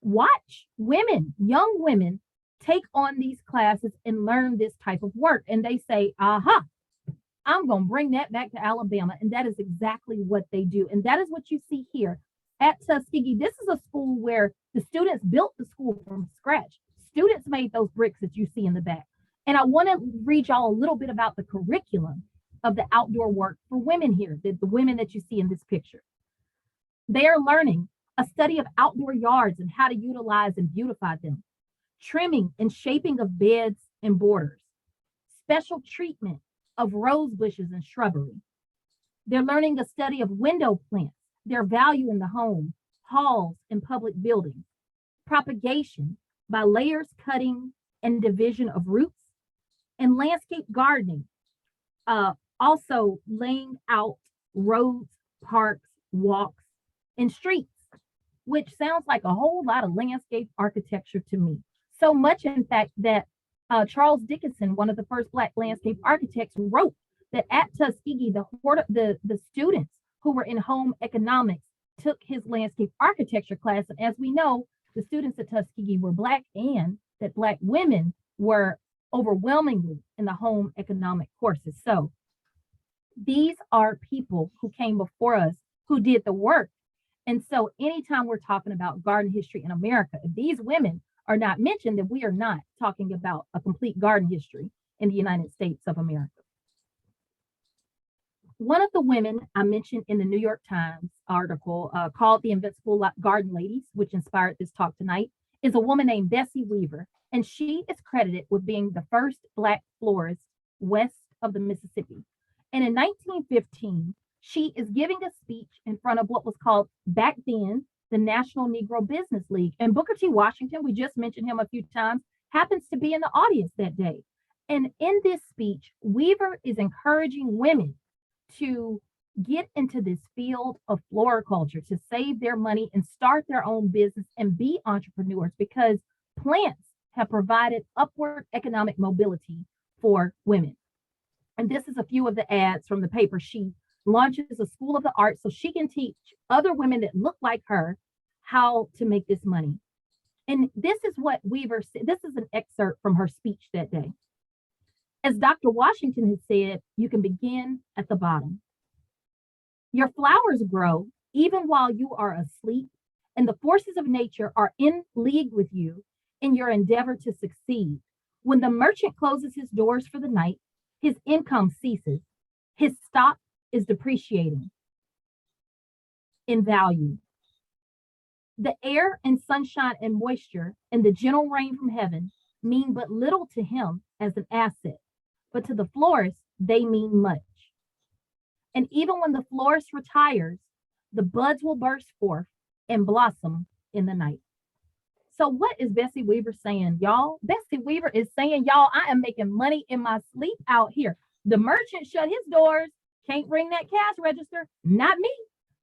watch women, young women, take on these classes and learn this type of work. And they say, aha, I'm going to bring that back to Alabama. And that is exactly what they do. And that is what you see here at Tuskegee. This is a school where the students built the school from scratch. Students made those bricks that you see in the back. And I want to read y'all a little bit about the curriculum of the outdoor work for women here, the women that you see in this picture. They are learning a study of outdoor yards and how to utilize and beautify them, trimming and shaping of beds and borders, special treatment of rose bushes and shrubbery. They're learning a study of window plants, their value in the home, halls, and public buildings, propagation by layers, cutting, and division of roots, and landscape gardening, also laying out roads, parks, walks, and streets, which sounds like a whole lot of landscape architecture to me. So much, in fact, that Charles Dickinson, one of the first Black landscape architects, wrote that at Tuskegee, the students who were in home economics took his landscape architecture class. And as we know, the students at Tuskegee were Black, and that Black women were overwhelmingly in the home economic courses. So these are people who came before us who did the work. And so anytime we're talking about garden history in America, if these women are not mentioned, then we are not talking about a complete garden history in the United States of America. One of the women I mentioned in the New York Times article called The Invincible Garden Ladies, which inspired this talk tonight, is a woman named Bessie Weaver. And she is credited with being the first Black florist west of the Mississippi. And in 1915, she is giving a speech in front of what was called back then the National Negro Business League. And Booker T. Washington, we just mentioned him a few times, happens to be in the audience that day. And in this speech, Weaver is encouraging women to get into this field of floriculture, to save their money and start their own business and be entrepreneurs, because plants have provided upward economic mobility for women. And this is a few of the ads from the paper. She launches a school of the arts so she can teach other women that look like her how to make this money. And this is what Weaver said. This is an excerpt from her speech that day. As Dr. Washington has said, you can begin at the bottom. Your flowers grow even while you are asleep, and the forces of nature are in league with you in your endeavor to succeed. When the merchant closes his doors for the night, His income ceases. His stock is depreciating in value. The air and sunshine and moisture and the gentle rain from heaven mean but little to him as an asset, but to the florist, they mean much. And even when the florist retires, the buds will burst forth and blossom in the night. So what is Bessie Weaver saying, y'all? Bessie Weaver is saying, y'all, I am making money in my sleep out here. The merchant shut his doors, can't ring that cash register, not me.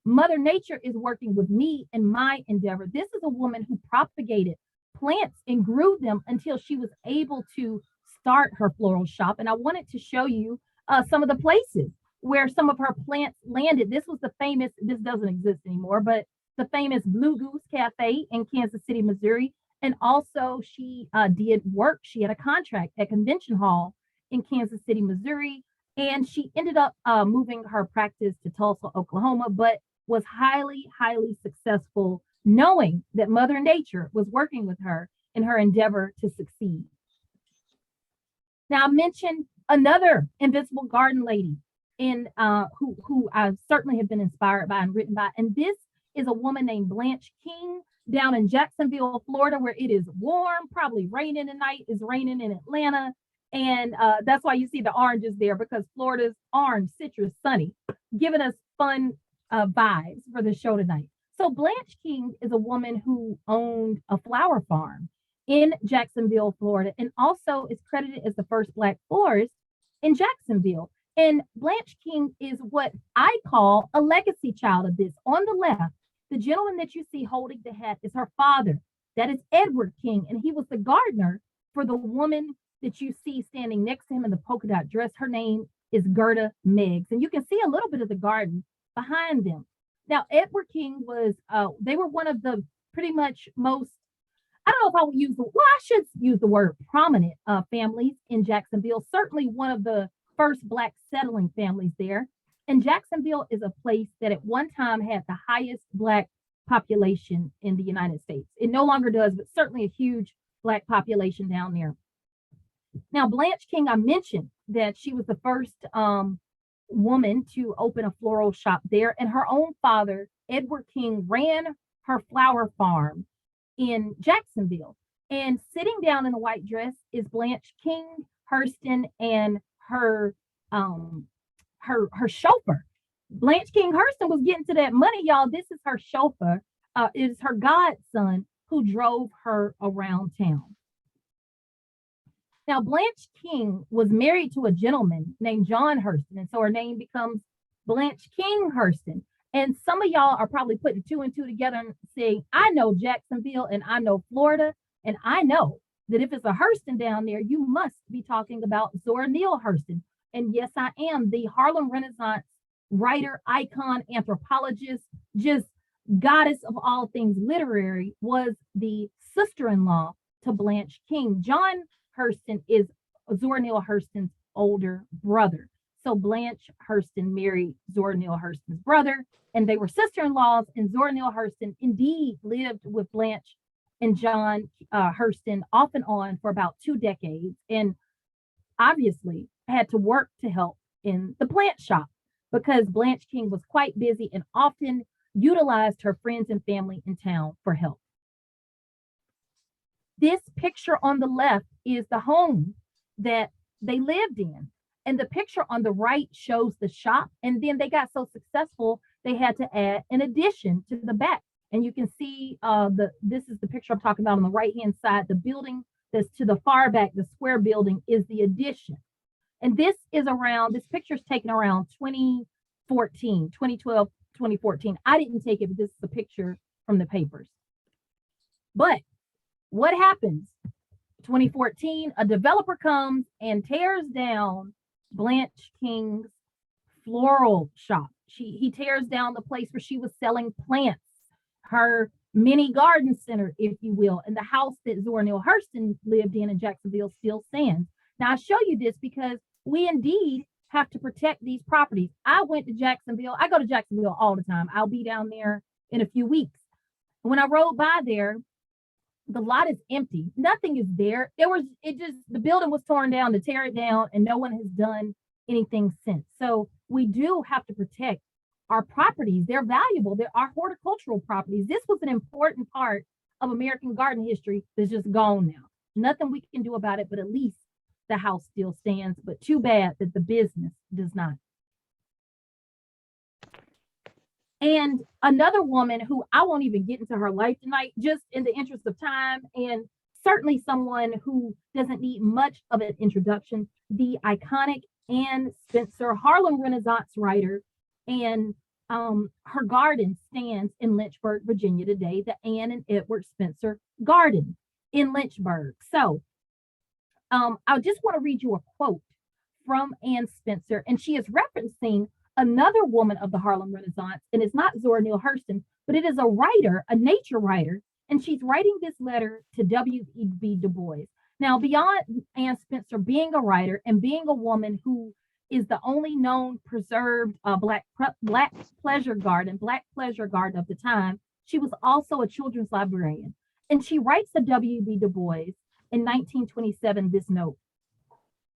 Mother Nature is working with me in my endeavor. This is a woman who propagated plants and grew them until she was able to start her floral shop. And I wanted to show you some of the places where some of her plants landed. This was the famous, this doesn't exist anymore, but the famous Blue Goose Cafe in Kansas City, Missouri. And also she did work. She had a contract at Convention Hall in Kansas City, Missouri. And she ended up moving her practice to Tulsa, Oklahoma, but was highly, highly successful, knowing that Mother Nature was working with her in her endeavor to succeed. Now, I mentioned another Invincible garden lady who I certainly have been inspired by and written by. And this is a woman named Blanche King down in Jacksonville, Florida, where it is warm, probably raining tonight. It's raining in Atlanta. And that's why you see the oranges there, because Florida's orange, citrus, sunny, giving us fun vibes for the show tonight. So Blanche King is a woman who owned a flower farm in Jacksonville, Florida, and also is credited as the first Black florist in Jacksonville. And Blanche King is what I call a legacy child of this. On the left, the gentleman that you see holding the hat is her father. That is Edward King, and he was the gardener for the woman that you see standing next to him in the polka dot dress. Her name is Gerda Meigs, and you can see a little bit of the garden behind them. Now, Edward King was, they were one of the pretty much most, I don't know if I would use the, well, I should use the word prominent families in Jacksonville, certainly one of the first Black settling families there. And Jacksonville is a place that at one time had the highest Black population in the United States. It no longer does, but certainly a huge Black population down there. Now, Blanche King, I mentioned that she was the first woman to open a floral shop there, and her own father, Edward King, ran her flower farm in Jacksonville. And sitting down in a white dress is Blanche King Hurston and her chauffeur. Blanche King Hurston was getting to that money, y'all. This is her chauffeur. It is her godson who drove her around town. Now, Blanche King was married to a gentleman named John Hurston, and so her name becomes Blanche King Hurston. And some of y'all are probably putting two and two together and saying, I know Jacksonville and I know Florida, and I know that if it's a Hurston down there, you must be talking about Zora Neale Hurston. And yes, I am. The Harlem Renaissance writer, icon, anthropologist, just goddess of all things literary, was the sister-in-law to Blanche King. John Hurston is Zora Neale Hurston's older brother. So Blanche Hurston married Zora Neale Hurston's brother, and they were sister-in-laws, and Zora Neale Hurston indeed lived with Blanche and John Hurston off and on for about 2 decades, and obviously had to work to help in the plant shop because Blanche King was quite busy and often utilized her friends and family in town for help. This picture on the left is the home that they lived in. And the picture on the right shows the shop. And then they got so successful, they had to add an addition to the back. And you can see this is the picture I'm talking about on the right-hand side. The building that's to the far back, the square building, is the addition. And this picture is taken around 2014, 2012, 2014. I didn't take it, but this is a picture from the papers. But what happens? 2014, a developer comes and tears down Blanche King's floral shop. He tears down the place where she was selling plants, her mini garden center, if you will, and the house that Zora Neale Hurston lived in Jacksonville still stands. Now, I show you this because we indeed have to protect these properties. I went to Jacksonville. I go to Jacksonville all the time. I'll be down there in a few weeks. When I rode by there, the lot is empty. Nothing is there. The building was torn down to tear it down, and no one has done anything since. So we do have to protect our properties. They're valuable. They're our horticultural properties. This was an important part of American garden history that's just gone now. Nothing we can do about it, but at least the house still stands. But too bad that the business does not. And another woman who I won't even get into her life tonight, just in the interest of time, and certainly someone who doesn't need much of an introduction, the iconic Ann Spencer, Harlem Renaissance writer, and her garden stands in Lynchburg, Virginia today, the Ann and Edward Spencer Garden in Lynchburg. So I just want to read you a quote from Ann Spencer, and she is referencing another woman of the Harlem Renaissance, and it's not Zora Neale Hurston, but it is a writer, a nature writer, and she's writing this letter to W.E.B. Du Bois. Now, beyond Ann Spencer being a writer and being a woman who is the only known preserved Black pleasure garden of the time, she was also a children's librarian. And she writes to W.B. Du Bois in 1927 this note: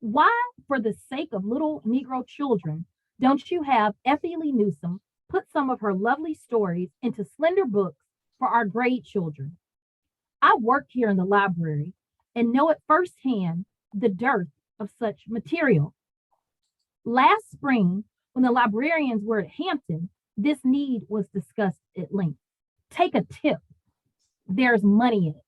"Why, for the sake of little Negro children, don't you have Effie Lee Newsom put some of her lovely stories into slender books for our grade children? I work here in the library and know at firsthand the dearth of such material. Last spring, when the librarians were at Hampton, this need was discussed at length. Take a tip. There's money in it."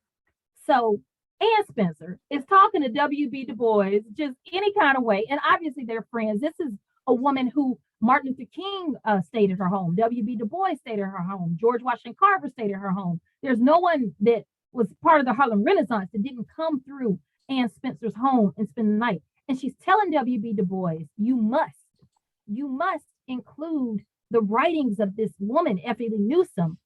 So Ann Spencer is talking to W.B. Du Bois just any kind of way. And obviously they're friends. This is a woman who Martin Luther King stayed at her home. W.B. Du Bois stayed at her home. George Washington Carver stayed at her home. There's no one that was part of the Harlem Renaissance that didn't come through Ann Spencer's home and spend the night. And she's telling W.B. Du Bois, you must include the writings of this woman, Effie Lee Newsom.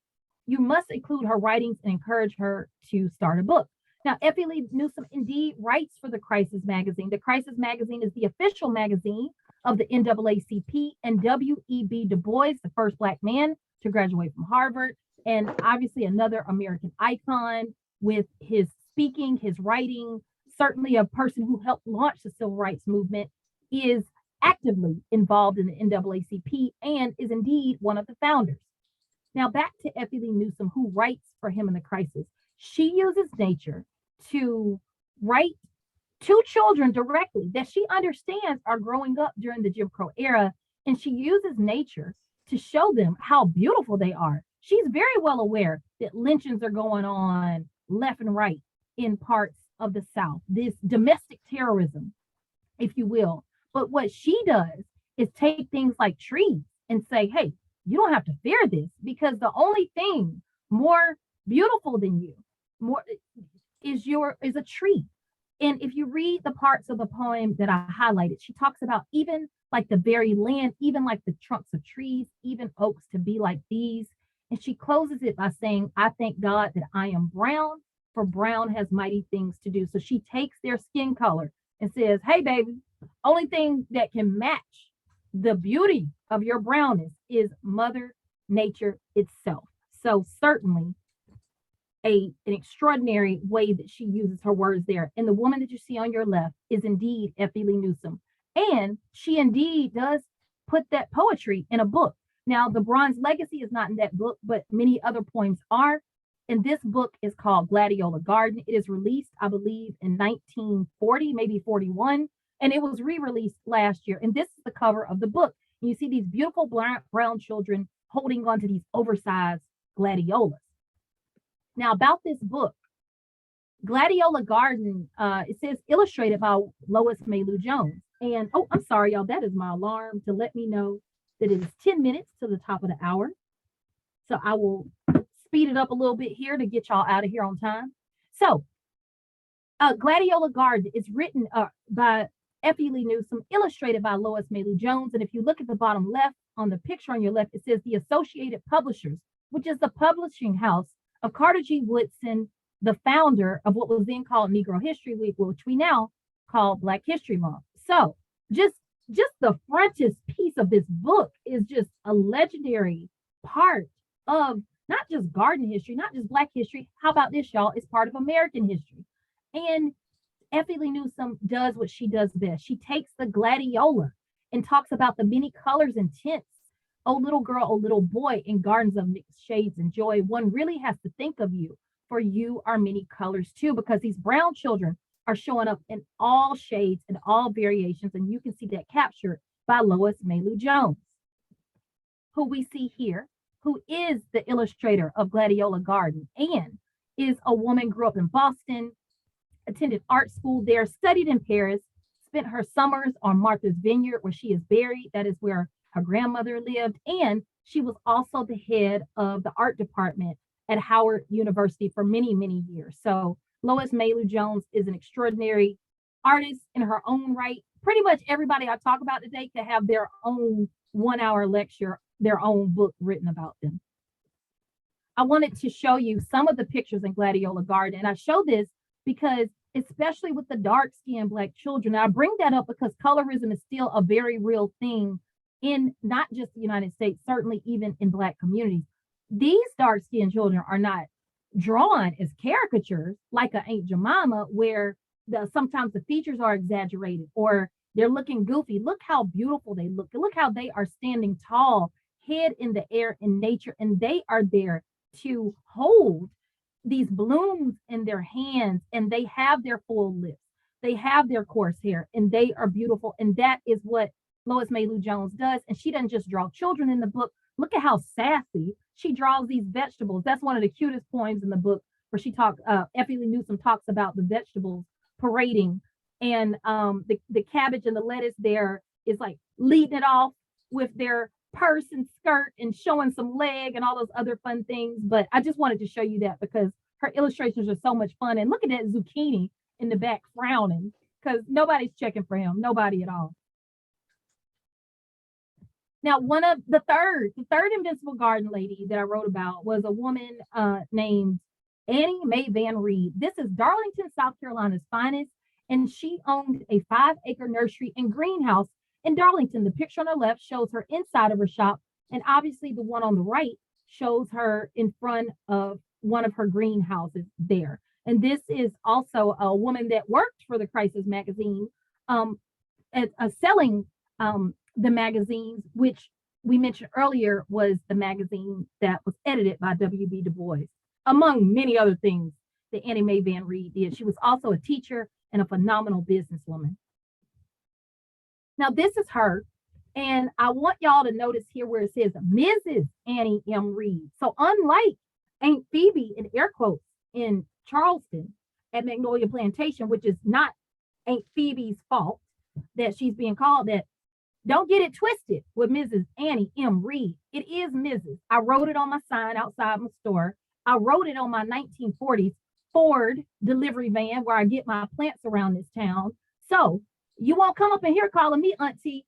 You must include her writings and encourage her to start a book. Now, Effie Lee Newsom indeed writes for the Crisis magazine. The Crisis magazine is the official magazine of the NAACP, and W.E.B. Du Bois, the first Black man to graduate from Harvard, and obviously another American icon with his speaking, his writing, certainly a person who helped launch the civil rights movement, is actively involved in the NAACP and is indeed one of the founders. Now back to Effie Lee Newsom, who writes for him in the Crisis. She uses nature to write to children directly that she understands are growing up during the Jim Crow era, and she uses nature to show them how beautiful they are. She's very well aware that lynchings are going on left and right in parts of the South, this domestic terrorism, if you will. But what she does is take things like trees and say, hey, you don't have to fear this, because the only thing more beautiful than you is a tree. And if you read the parts of the poem that I highlighted, she talks about even like the very land, even like the trunks of trees, even oaks to be like these. And she closes it by saying, I thank God that I am brown, for brown has mighty things to do. So she takes their skin color and says, hey, baby, only thing that can match the beauty of your brownness is Mother Nature itself. So certainly an extraordinary way that she uses her words there. And the woman that you see on your left is indeed Effie Lee Newsom. And she indeed does put that poetry in a book. Now, The Bronze Legacy is not in that book, but many other poems are. And this book is called Gladiola Garden. It is released, I believe, in 1940, maybe 41. And it was re-released last year. And this is the cover of the book. And you see these beautiful brown children holding on to these oversized gladiolas. Now, about this book, Gladiola Garden, it says illustrated by Lois Mailou Jones. And, oh, I'm sorry, y'all, that is my alarm to let me know that it is 10 minutes to the top of the hour. So I will speed it up a little bit here to get y'all out of here on time. So Gladiola Garden is written by Effie Lee Newsom, illustrated by Lois Mailou Jones. And if you look at the bottom left on the picture on your left, it says the Associated Publishers, which is the publishing house of Carter G. Woodson, the founder of what was then called Negro History Week, which we now call Black History Month. So just the frontispiece of this book is just a legendary part of not just garden history, not just Black history. How about this, y'all? It's part of American history. And Effie Lee Newsome does what she does best. She takes the gladiola and talks about the many colors and tints. Oh, little girl, oh, little boy, in gardens of mixed shades and joy, one really has to think of you, for you are many colors too, because these brown children are showing up in all shades and all variations, and you can see that captured by Lois Mailou Jones, who we see here, who is the illustrator of Gladiola Garden and is a woman, grew up in Boston, attended art school there, studied in Paris, spent her summers on Martha's Vineyard, where she is buried. That is where her grandmother lived. And she was also the head of the art department at Howard University for many, many years. So Lois Mailou Jones is an extraordinary artist in her own right. Pretty much everybody I talk about today could have their own 1-hour lecture, their own book written about them. I wanted to show you some of the pictures in Gladiola Garden. And I show this because especially with the dark-skinned Black children, I bring that up because colorism is still a very real thing in not just the United States, certainly even in Black communities. These dark-skinned children are not drawn as caricatures like a Aunt Jemima, where sometimes the features are exaggerated or they're looking goofy. Look how beautiful they look. Look how they are standing tall, head in the air in nature, and they are there to hold these blooms in their hands, and they have their full lips. They have their coarse hair, and they are beautiful. And that is what Lois Mailou Jones does. And she doesn't just draw children in the book. Look at how sassy she draws these vegetables. That's one of the cutest poems in the book, where she talks, Effie Lee Newsome talks about the vegetables parading, and the cabbage and the lettuce there is like leading it off with their purse and skirt and showing some leg and all those other fun things. But I just wanted to show you that because her illustrations are so much fun. And look at that zucchini in the back frowning because nobody's checking for him, nobody at all. Now, the third Invincible Garden lady that I wrote about was a woman named Annie Mae Van Reed. This is Darlington, South Carolina's finest, and she owned a 5-acre nursery and greenhouse in Darlington. The picture on the left shows her inside of her shop, and obviously the one on the right shows her in front of one of her greenhouses there. And this is also a woman that worked for the Crisis magazine, selling the magazines, which we mentioned earlier was the magazine that was edited by W.B. Du Bois, among many other things that Annie Mae Van Reed did. She was also a teacher and a phenomenal businesswoman. Now, this is her, and I want y'all to notice here where it says Mrs. Annie M. Reed. So unlike Aunt Phoebe, in air quotes, in Charleston at Magnolia Plantation, which is not Aunt Phoebe's fault that she's being called that, don't get it twisted with Mrs. Annie M. Reed. It is Mrs. I wrote it on my sign outside my store. I wrote it on my 1940s Ford delivery van where I get my plants around this town. So you won't come up in here calling me auntie.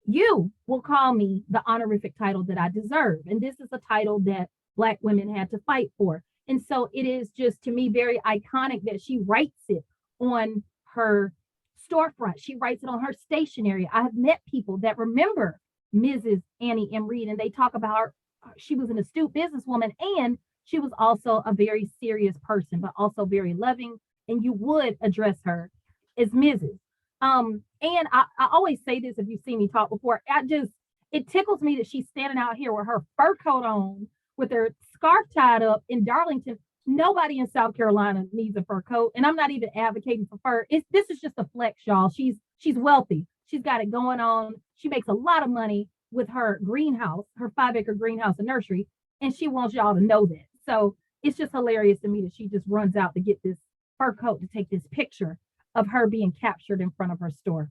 You will call me the honorific title that I deserve. And this is a title that Black women had to fight for. And so it is just, to me, very iconic that she writes it on her storefront. She writes it on her stationery. I have met people that remember Mrs. Annie M. Reed, and they talk about her. She was an astute businesswoman, and she was also a very serious person, but also very loving. And you would address her as Mrs. And I always say this, if you've seen me talk before, it tickles me that she's standing out here with her fur coat on, with her scarf tied up in Darlington. Nobody in South Carolina needs a fur coat, and I'm not even advocating for fur. This is just a flex, y'all. She's wealthy. She's got it going on. She makes a lot of money with her greenhouse, her 5-acre greenhouse and nursery, and she wants y'all to know that. So it's just hilarious to me that she just runs out to get this fur coat to take this picture of her being captured in front of her store.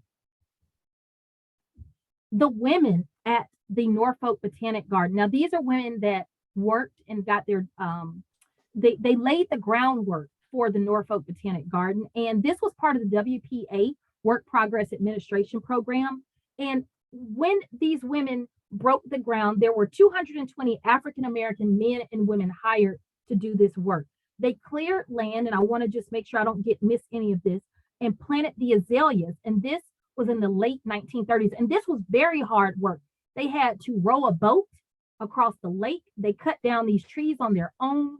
The women at the Norfolk Botanic Garden. Now, these are women that worked and got their, they laid the groundwork for the Norfolk Botanic Garden. And this was part of the WPA, Work Progress Administration Program. And when these women broke the ground, there were 220 African-American men and women hired to do this work. They cleared land, and I want to just make sure I don't miss any of this, and planted the azaleas. And this was in the late 1930s. And this was very hard work. They had to row a boat across the lake. They cut down these trees on their own.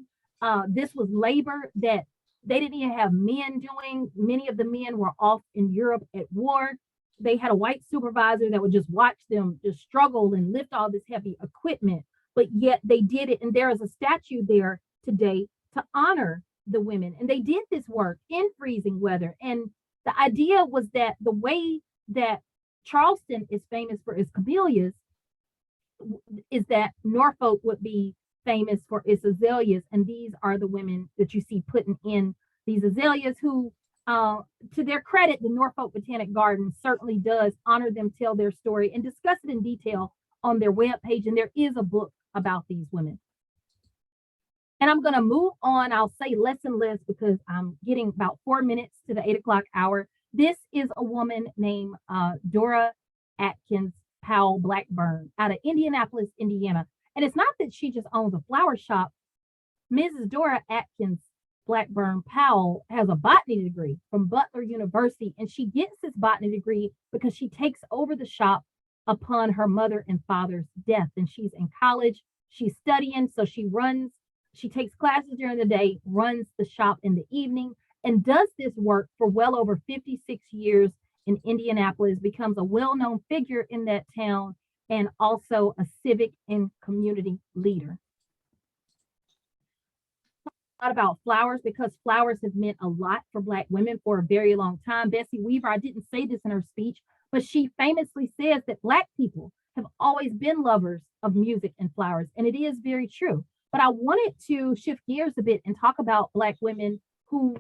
This was labor that they didn't even have men doing. Many of the men were off in Europe at war. They had a white supervisor that would just watch them just struggle and lift all this heavy equipment, but yet they did it. And there is a statue there today to honor the women. And they did this work in freezing weather. And the idea was that the way that Charleston is famous for its camellias is that Norfolk would be famous for its azaleas. And these are the women that you see putting in these azaleas who, to their credit, the Norfolk Botanic Garden certainly does honor them, tell their story, and discuss it in detail on their webpage. And there is a book about these women. And I'm going to move on. I'll say less and less because I'm getting about 4 minutes to the 8 o'clock hour. This is a woman named Dora Atkins Powell Blackburn out of Indianapolis, Indiana. And it's not that she just owns a flower shop. Mrs. Dora Atkins Blackburn Powell has a botany degree from Butler University, and she gets this botany degree because she takes over the shop upon her mother and father's death. And she's in college, she's studying, so she takes classes during the day, runs the shop in the evening, and does this work for well over 56 years in Indianapolis, becomes a well-known figure in that town, and also a civic and community leader. A lot about flowers because flowers have meant a lot for Black women for a very long time. Bessie Weaver, I didn't say this in her speech, but she famously says that Black people have always been lovers of music and flowers, and it is very true. But I wanted to shift gears a bit and talk about Black women who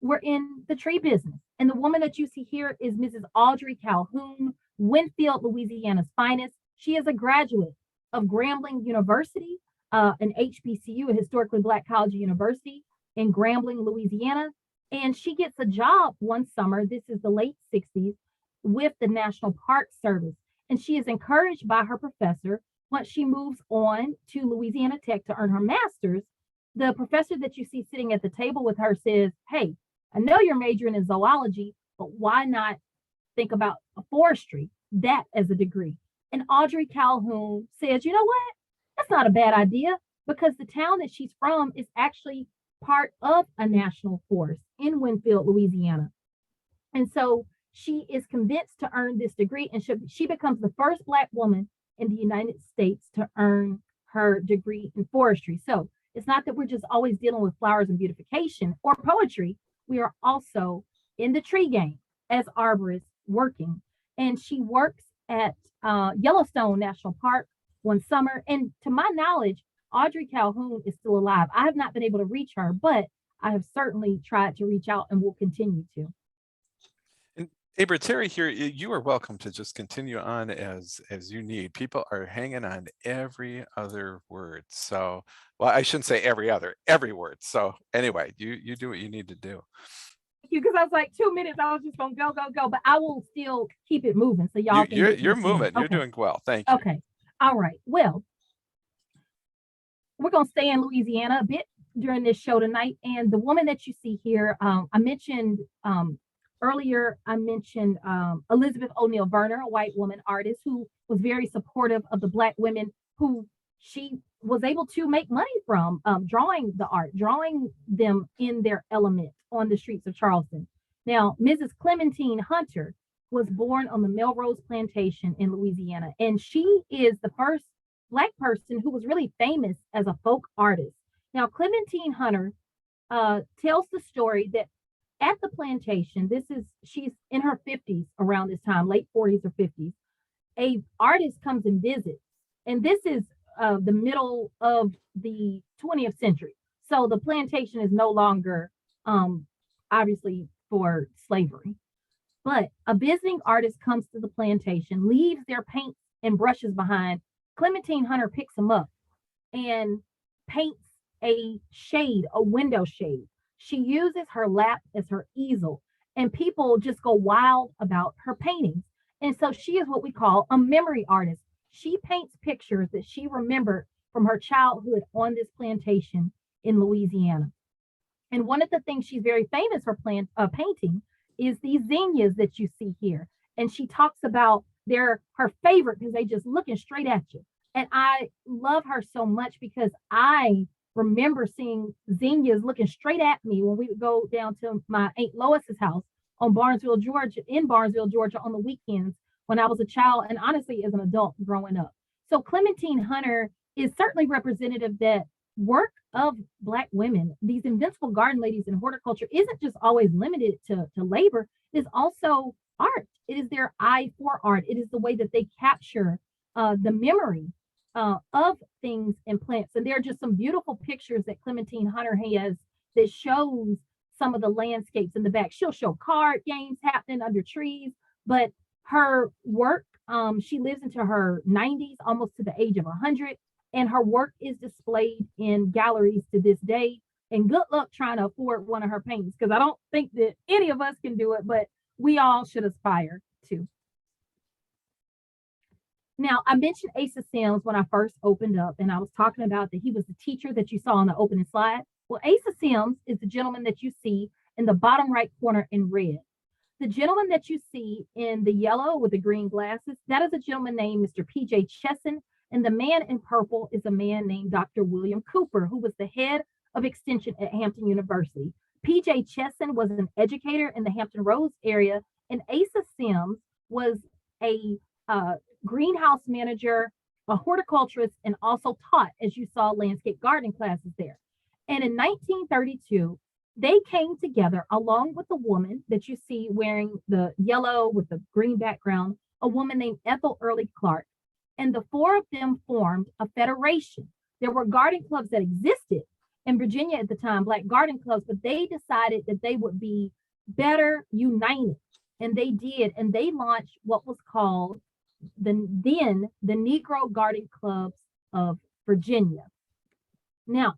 were in the tree business. And the woman that you see here is Mrs. Audrey Calhoun, Winfield, Louisiana's finest. She is a graduate of Grambling University, an HBCU, a historically Black college university in Grambling, Louisiana. And she gets a job one summer, this is the late 60s, with the National Park Service. And she is encouraged by her professor. Once she moves on to Louisiana Tech to earn her master's, the professor that you see sitting at the table with her says, hey, I know you're majoring in zoology, but why not think about forestry, that as a degree? And Audrey Calhoun says, you know what? That's not a bad idea because the town that she's from is actually part of a national forest in Winfield, Louisiana. And so she is convinced to earn this degree, and she becomes the first Black woman in the United States to earn her degree in forestry. So it's not that we're just always dealing with flowers and beautification or poetry. We are also in the tree game as arborists working. And she works at Yellowstone National Park one summer. And to my knowledge, Audrey Calhoun is still alive. I have not been able to reach her, but I have certainly tried to reach out and will continue to. And Aber, Terry here, you are welcome to just continue on as you need. People are hanging on every other word. So, well, I shouldn't say every word. So anyway, you do what you need to do. Thank you, because I was like 2 minutes, I was just gonna go, but I will still keep it moving. So y'all you're moving, okay. You're doing well. Thank you. Okay. All right. Well, we're gonna stay in Louisiana a bit during this show tonight. And the woman that you see here, I mentioned earlier, Elizabeth O'Neill Verner, a white woman artist who was very supportive of the Black women who she was able to make money from drawing the art, drawing them in their element on the streets of Charleston. Now, Mrs. Clementine Hunter was born on the Melrose Plantation in Louisiana, and she is the first Black person who was really famous as a folk artist. Now, Clementine Hunter tells the story that at the plantation, she's in her 50s around this time, late 40s or 50s, a artist comes and visits. And this is the middle of the 20th century. So the plantation is no longer obviously for slavery. But a visiting artist comes to the plantation, leaves their paints and brushes behind. Clementine Hunter picks them up and paints a shade, a window shade. She uses her lap as her easel, and people just go wild about her paintings. And so she is what we call a memory artist. She paints pictures that she remembered from her childhood on this plantation in Louisiana. And one of the things she's very famous for painting is these zinnias that you see here. And she talks about they're her favorite because they just looking straight at you. And I love her so much because I remember seeing zinnias looking straight at me when we would go down to my Aunt Lois's house on Barnesville, Georgia, in Barnesville, Georgia on the weekends when I was a child and honestly as an adult growing up. So Clementine Hunter is certainly representative that work of Black women, these invincible garden ladies in horticulture, isn't just always limited to labor. It is also art. It is their eye for art. It is the way that they capture the memory of things and plants. And there are just some beautiful pictures that Clementine Hunter has that shows some of the landscapes in the back. She'll show card games happening under trees, but her work, she lives into her 90s, almost to the age of 100, and her work is displayed in galleries to this day. And good luck trying to afford one of her paintings, because I don't think that any of us can do it, but we all should aspire to. Now, I mentioned Asa Sims when I first opened up, and I was talking about that he was the teacher that you saw on the opening slide. Well, Asa Sims is the gentleman that you see in the bottom right corner in red. The gentleman that you see in the yellow with the green glasses, that is a gentleman named Mr. P.J. Chesson, and the man in purple is a man named Dr. William Cooper, who was the head of Extension at Hampton University. P.J. Chesson was an educator in the Hampton Roads area, and Asa Sims was a greenhouse manager, a horticulturist, and also taught, as you saw, landscape gardening classes there. And in 1932, they came together along with a woman that you see wearing the yellow with the green background, a woman named Ethel Early Clark. And the four of them formed a federation. There were garden clubs that existed in Virginia at the time, Black garden clubs, but they decided that they would be better united. And they did. And they launched what was called the Negro Garden Clubs of Virginia. Now,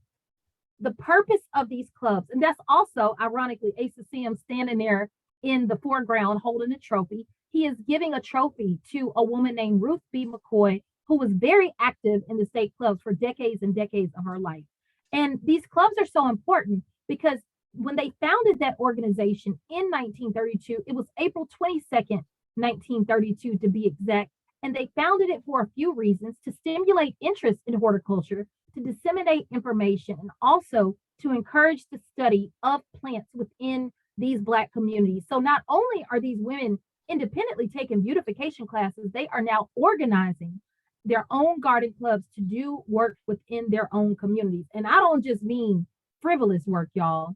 the purpose of these clubs, and that's also, ironically, Asa Sims standing there in the foreground holding a trophy. He is giving a trophy to a woman named Ruth B. McCoy, who was very active in the state clubs for decades and decades of her life. And these clubs are so important because when they founded that organization in 1932, it was April 22nd, 1932 to be exact, and they founded it for a few reasons: to stimulate interest in horticulture, to disseminate information, and also to encourage the study of plants within these Black communities. So not only are these women independently taking beautification classes, they are now organizing their own garden clubs to do work within their own communities. And I don't just mean frivolous work, y'all.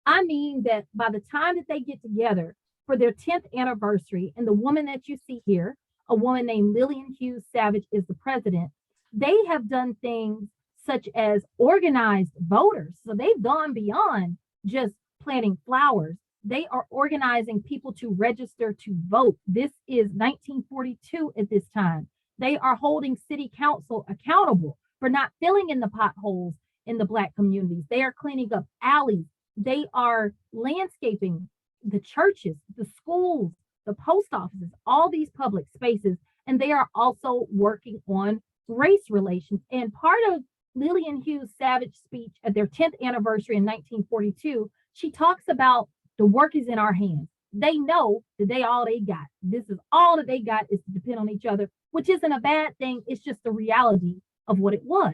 I mean that by the time that they get together for their 10th anniversary, and the woman that you see here, a woman named Lillian Hughes Savage, is the president, they have done things such as organized voters. So they've gone beyond just planting flowers. They are organizing people to register to vote. This is 1942 at this time. They are holding city council accountable for not filling in the potholes in the Black communities. They are cleaning up alleys. They are landscaping the churches, the schools, the post offices, all these public spaces. And they are also working on race relations. And part of Lillian Hughes Savage's speech at their 10th anniversary in 1942, she talks about the work is in our hands. They know that all they got. This is all that they got, is to depend on each other, which isn't a bad thing. It's just the reality of what it was.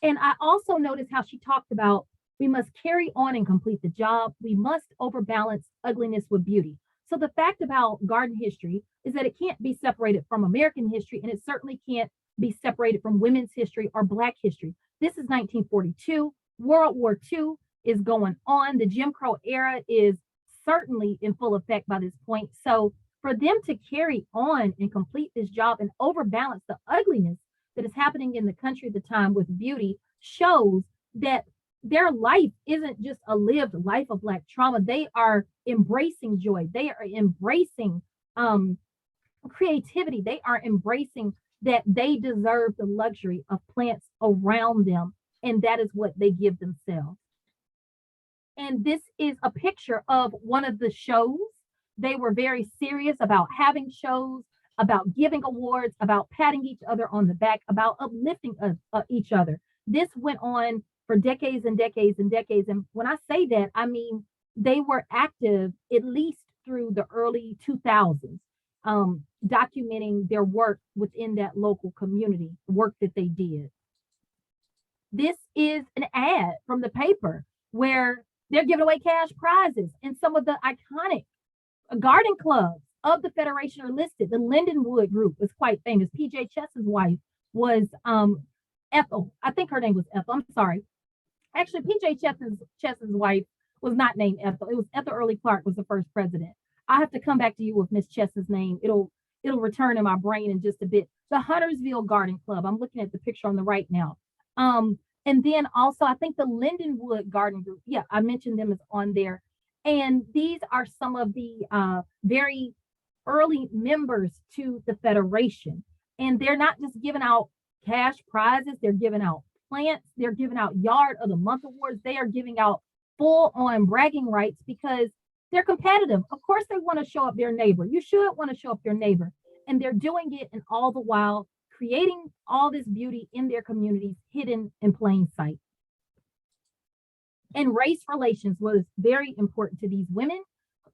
And I also noticed how she talked about we must carry on and complete the job. We must overbalance ugliness with beauty. So the fact about garden history is that it can't be separated from American history, and it certainly can't be separated from women's history or Black history. This is 1942. World War II is going on. The Jim Crow era is certainly in full effect by this point. So for them to carry on and complete this job and overbalance the ugliness that is happening in the country at the time with beauty shows that their life isn't just a lived life of Black trauma. They are embracing joy. They are embracing creativity. They are embracing that they deserve the luxury of plants around them, and that is what they give themselves. And this is a picture of one of the shows. They were very serious about having shows, about giving awards, about patting each other on the back, about uplifting each other. This went on for decades and decades and decades. And when I say that, I mean they were active at least through the early 2000s. documenting their work within that local community, work that they did. This is an ad from the paper where they're giving away cash prizes, and some of the iconic garden clubs of the Federation are listed. The Lindenwood Group is quite famous. PJ Chess's wife was Ethel. I think her name was Ethel. I'm sorry. Actually, PJ Chess's wife was not named Ethel. It was Ethel Early Clark was the first president. I have to come back to you with Miss Chess's name. It'll return in my brain in just a bit. The Huntersville Garden Club. I'm looking at the picture on the right now. And then also, I think the Lindenwood Garden Group. Yeah, I mentioned them as on there. And these are some of the very early members to the Federation. And they're not just giving out cash prizes. They're giving out plants. They're giving out Yard of the Month awards. They are giving out full-on bragging rights because they're competitive. Of course, they want to show up their neighbor. You should want to show up your neighbor. And they're doing it, and all the while creating all this beauty in their communities hidden in plain sight. And race relations was very important to these women.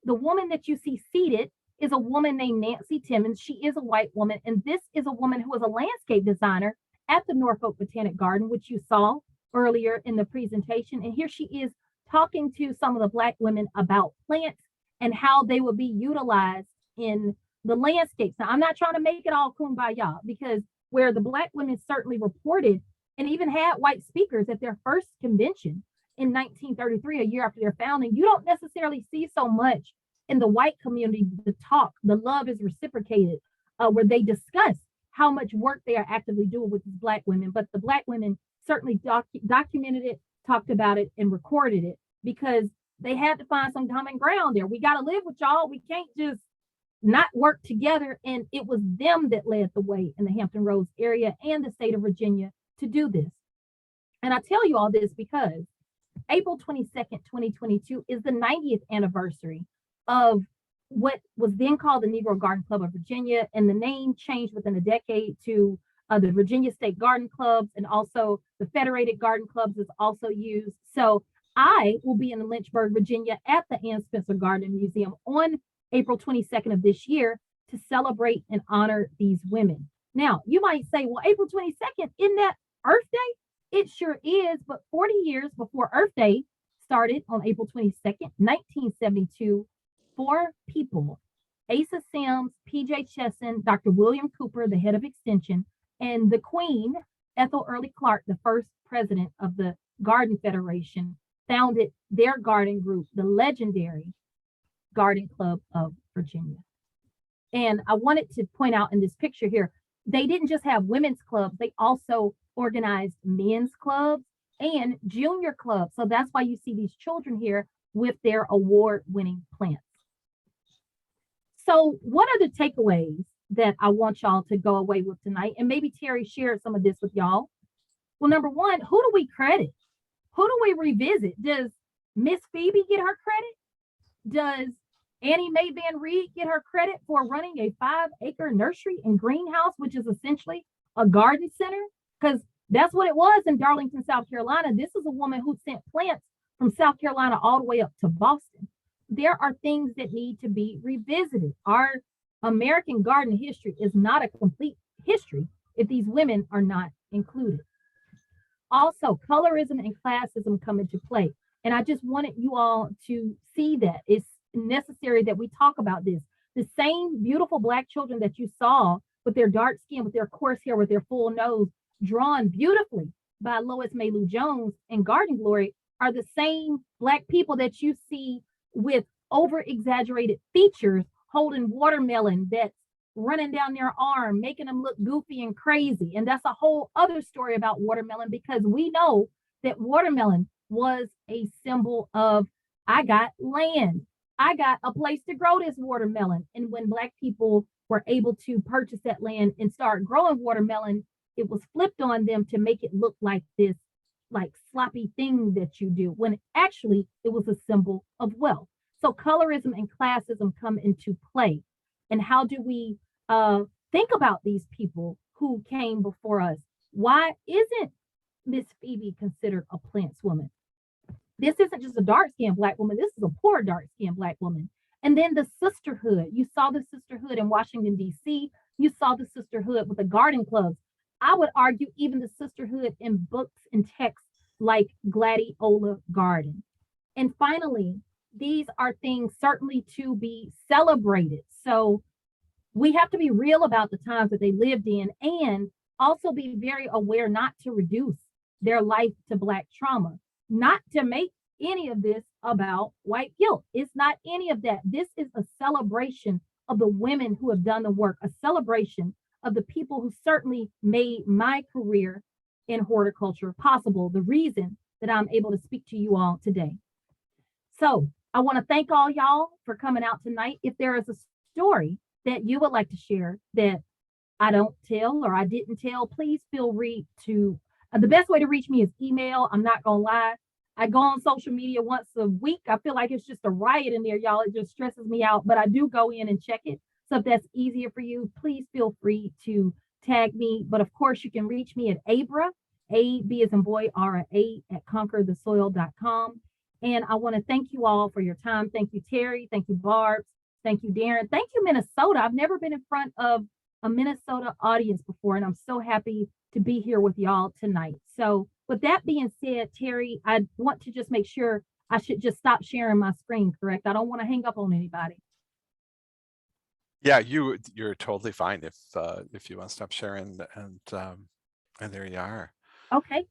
The woman that you see seated is a woman named Nancy Timmons. She is a white woman, and this is a woman who was a landscape designer at the Norfolk Botanic Garden, which you saw earlier in the presentation. And here she is talking to some of the Black women about plants and how they will be utilized in the landscapes. Now, I'm not trying to make it all kumbaya, because where the Black women certainly reported and even had white speakers at their first convention in 1933, a year after their founding, you don't necessarily see so much in the white community. The talk, the love is reciprocated, where they discuss how much work they are actively doing with these Black women. But the Black women certainly documented it, talked about it, and recorded it, because they had to find some common ground there. We got to live with y'all. We can't just not work together. And it was them that led the way in the Hampton Roads area and the state of Virginia to do this. And I tell you all this because April 22nd, 2022 is the 90th anniversary of what was then called the Negro Garden Club of Virginia, and the name changed within a decade to the Virginia State Garden Clubs, and also the Federated Garden Clubs is also used. So I will be in Lynchburg, Virginia at the Ann Spencer Garden Museum on April 22nd of this year to celebrate and honor these women. Now, you might say, well, April 22nd, isn't that Earth Day? It sure is, but 40 years before Earth Day started on April 22nd, 1972, 4 people, Asa Sims, PJ Chesson, Dr. William Cooper, the head of Extension, and the Queen, Ethel Early Clark, the first president of the Garden Federation, founded their garden group, the legendary Garden Club of Virginia. And I wanted to point out in this picture here, they didn't just have women's clubs, they also organized men's clubs and junior clubs. So that's why you see these children here with their award-winning plants. So what are the takeaways that I want y'all to go away with tonight? And maybe Terry shared some of this with y'all. Well, number one, who do we credit? Who do we revisit? Does Miss Phoebe get her credit? Does Annie Mae Van Reed get her credit for running a 5-acre nursery and greenhouse, which is essentially a garden center? Because that's what it was in Darlington, South Carolina. This is a woman who sent plants from South Carolina all the way up to Boston. There are things that need to be revisited. Our American garden history is not a complete history if these women are not included. Also, colorism and classism come into play. And I just wanted you all to see that it's necessary that we talk about this. The same beautiful Black children that you saw with their dark skin, with their coarse hair, with their full nose, drawn beautifully by Lois Maylou Jones and Garden Glory, are the same Black people that you see with over-exaggerated features holding watermelon that's running down their arm, making them look goofy and crazy. And that's a whole other story about watermelon, because we know that watermelon was a symbol of, I got land. I got a place to grow this watermelon. And when Black people were able to purchase that land and start growing watermelon, it was flipped on them to make it look like this like sloppy thing that you do, when actually it was a symbol of wealth. So colorism and classism come into play. And how do we think about these people who came before us? Why isn't Miss Phoebe considered a plants woman? This isn't just a dark-skinned Black woman. This is a poor dark-skinned Black woman. And then the sisterhood. You saw the sisterhood in Washington, D.C. You saw the sisterhood with the garden clubs. I would argue even the sisterhood in books and texts like Gladiola Garden. And finally, these are things certainly to be celebrated. So we have to be real about the times that they lived in and also be very aware not to reduce their life to Black trauma, not to make any of this about white guilt. It's not any of that. This is a celebration of the women who have done the work, a celebration of the people who certainly made my career in horticulture possible, the reason that I'm able to speak to you all today. So I want to thank all y'all for coming out tonight. If there is a story that you would like to share that I don't tell or I didn't tell, please feel free to, the best way to reach me is email. I'm not going to lie. I go on social media once a week. I feel like it's just a riot in there, y'all. It just stresses me out, but I do go in and check it. So if that's easier for you, please feel free to tag me. But of course, you can reach me at Abra, A-B as in boy, R-A, at conquerthesoil.com. And I want to thank you all for your time. Thank you, Terry. Thank you, Barb. Thank you, Darren. Thank you, Minnesota. I've never been in front of a Minnesota audience before, and I'm so happy to be here with y'all tonight. So with that being said, Terry, I want to just make sure I should just stop sharing my screen, correct? I don't want to hang up on anybody. Yeah, you're totally fine if you want to stop sharing, and there you are. Okay.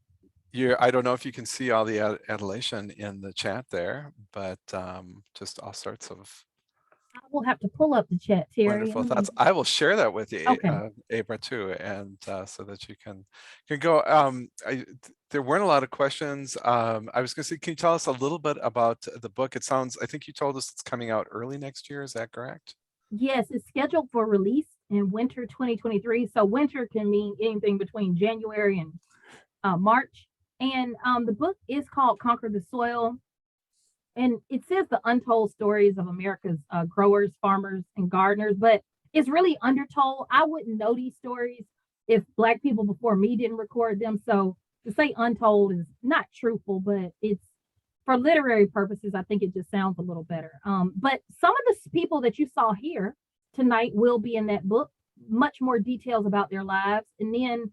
I don't know if you can see all the adulation in the chat there, but just all sorts of I will have to pull up the chat, Terry. wonderful thoughts. I will share that with you, Okay. Abra, too, and so that you can go. There weren't a lot of questions. I was going to say, can you tell us a little bit about the book? It sounds, I think you told us it's coming out early next year. Is that correct? Yes, it's scheduled for release in winter 2023. So winter can mean anything between January and March. And the book is called Conquer the Soil. And it says the untold stories of America's growers, farmers, and gardeners, but it's really undertold. I wouldn't know these stories if Black people before me didn't record them. So to say untold is not truthful, but it's for literary purposes. I think it just sounds a little better. But some of the people that you saw here tonight will be in that book, much more details about their lives. And then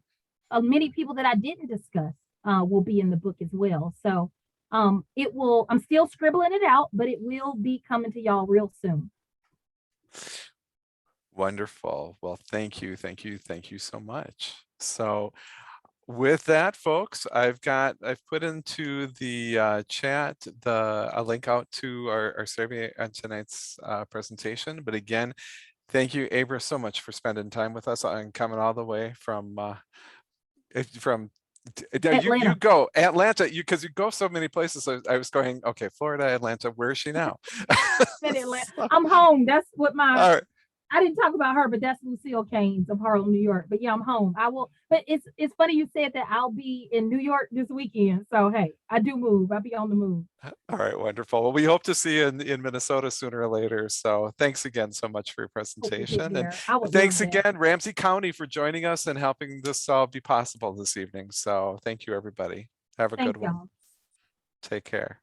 many people that I didn't discuss will be in the book as well. So it will, I'm still scribbling it out, but it will be coming to y'all real soon. Wonderful. Well, thank you so much. So with that, folks, I've put into the chat a link out to our survey on tonight's presentation. But again, thank you, Abra, so much for spending time with us and coming all the way from you go Atlanta, because you go so many places. So I was going, okay, Florida, Atlanta, where is she now? I'm home. That's what all right. I didn't talk about her, but that's Lucille Keynes of Harlem, New York. But yeah, I'm home. I will, but it's funny you said that. I'll be in New York this weekend. So hey, I do move. I'll be on the move. All right, wonderful. Well, we hope to see you in Minnesota sooner or later. So thanks again so much for your presentation. And thanks again, Ramsey County, for joining us and helping this all be possible this evening. So thank you, everybody. Have a good one. Take care.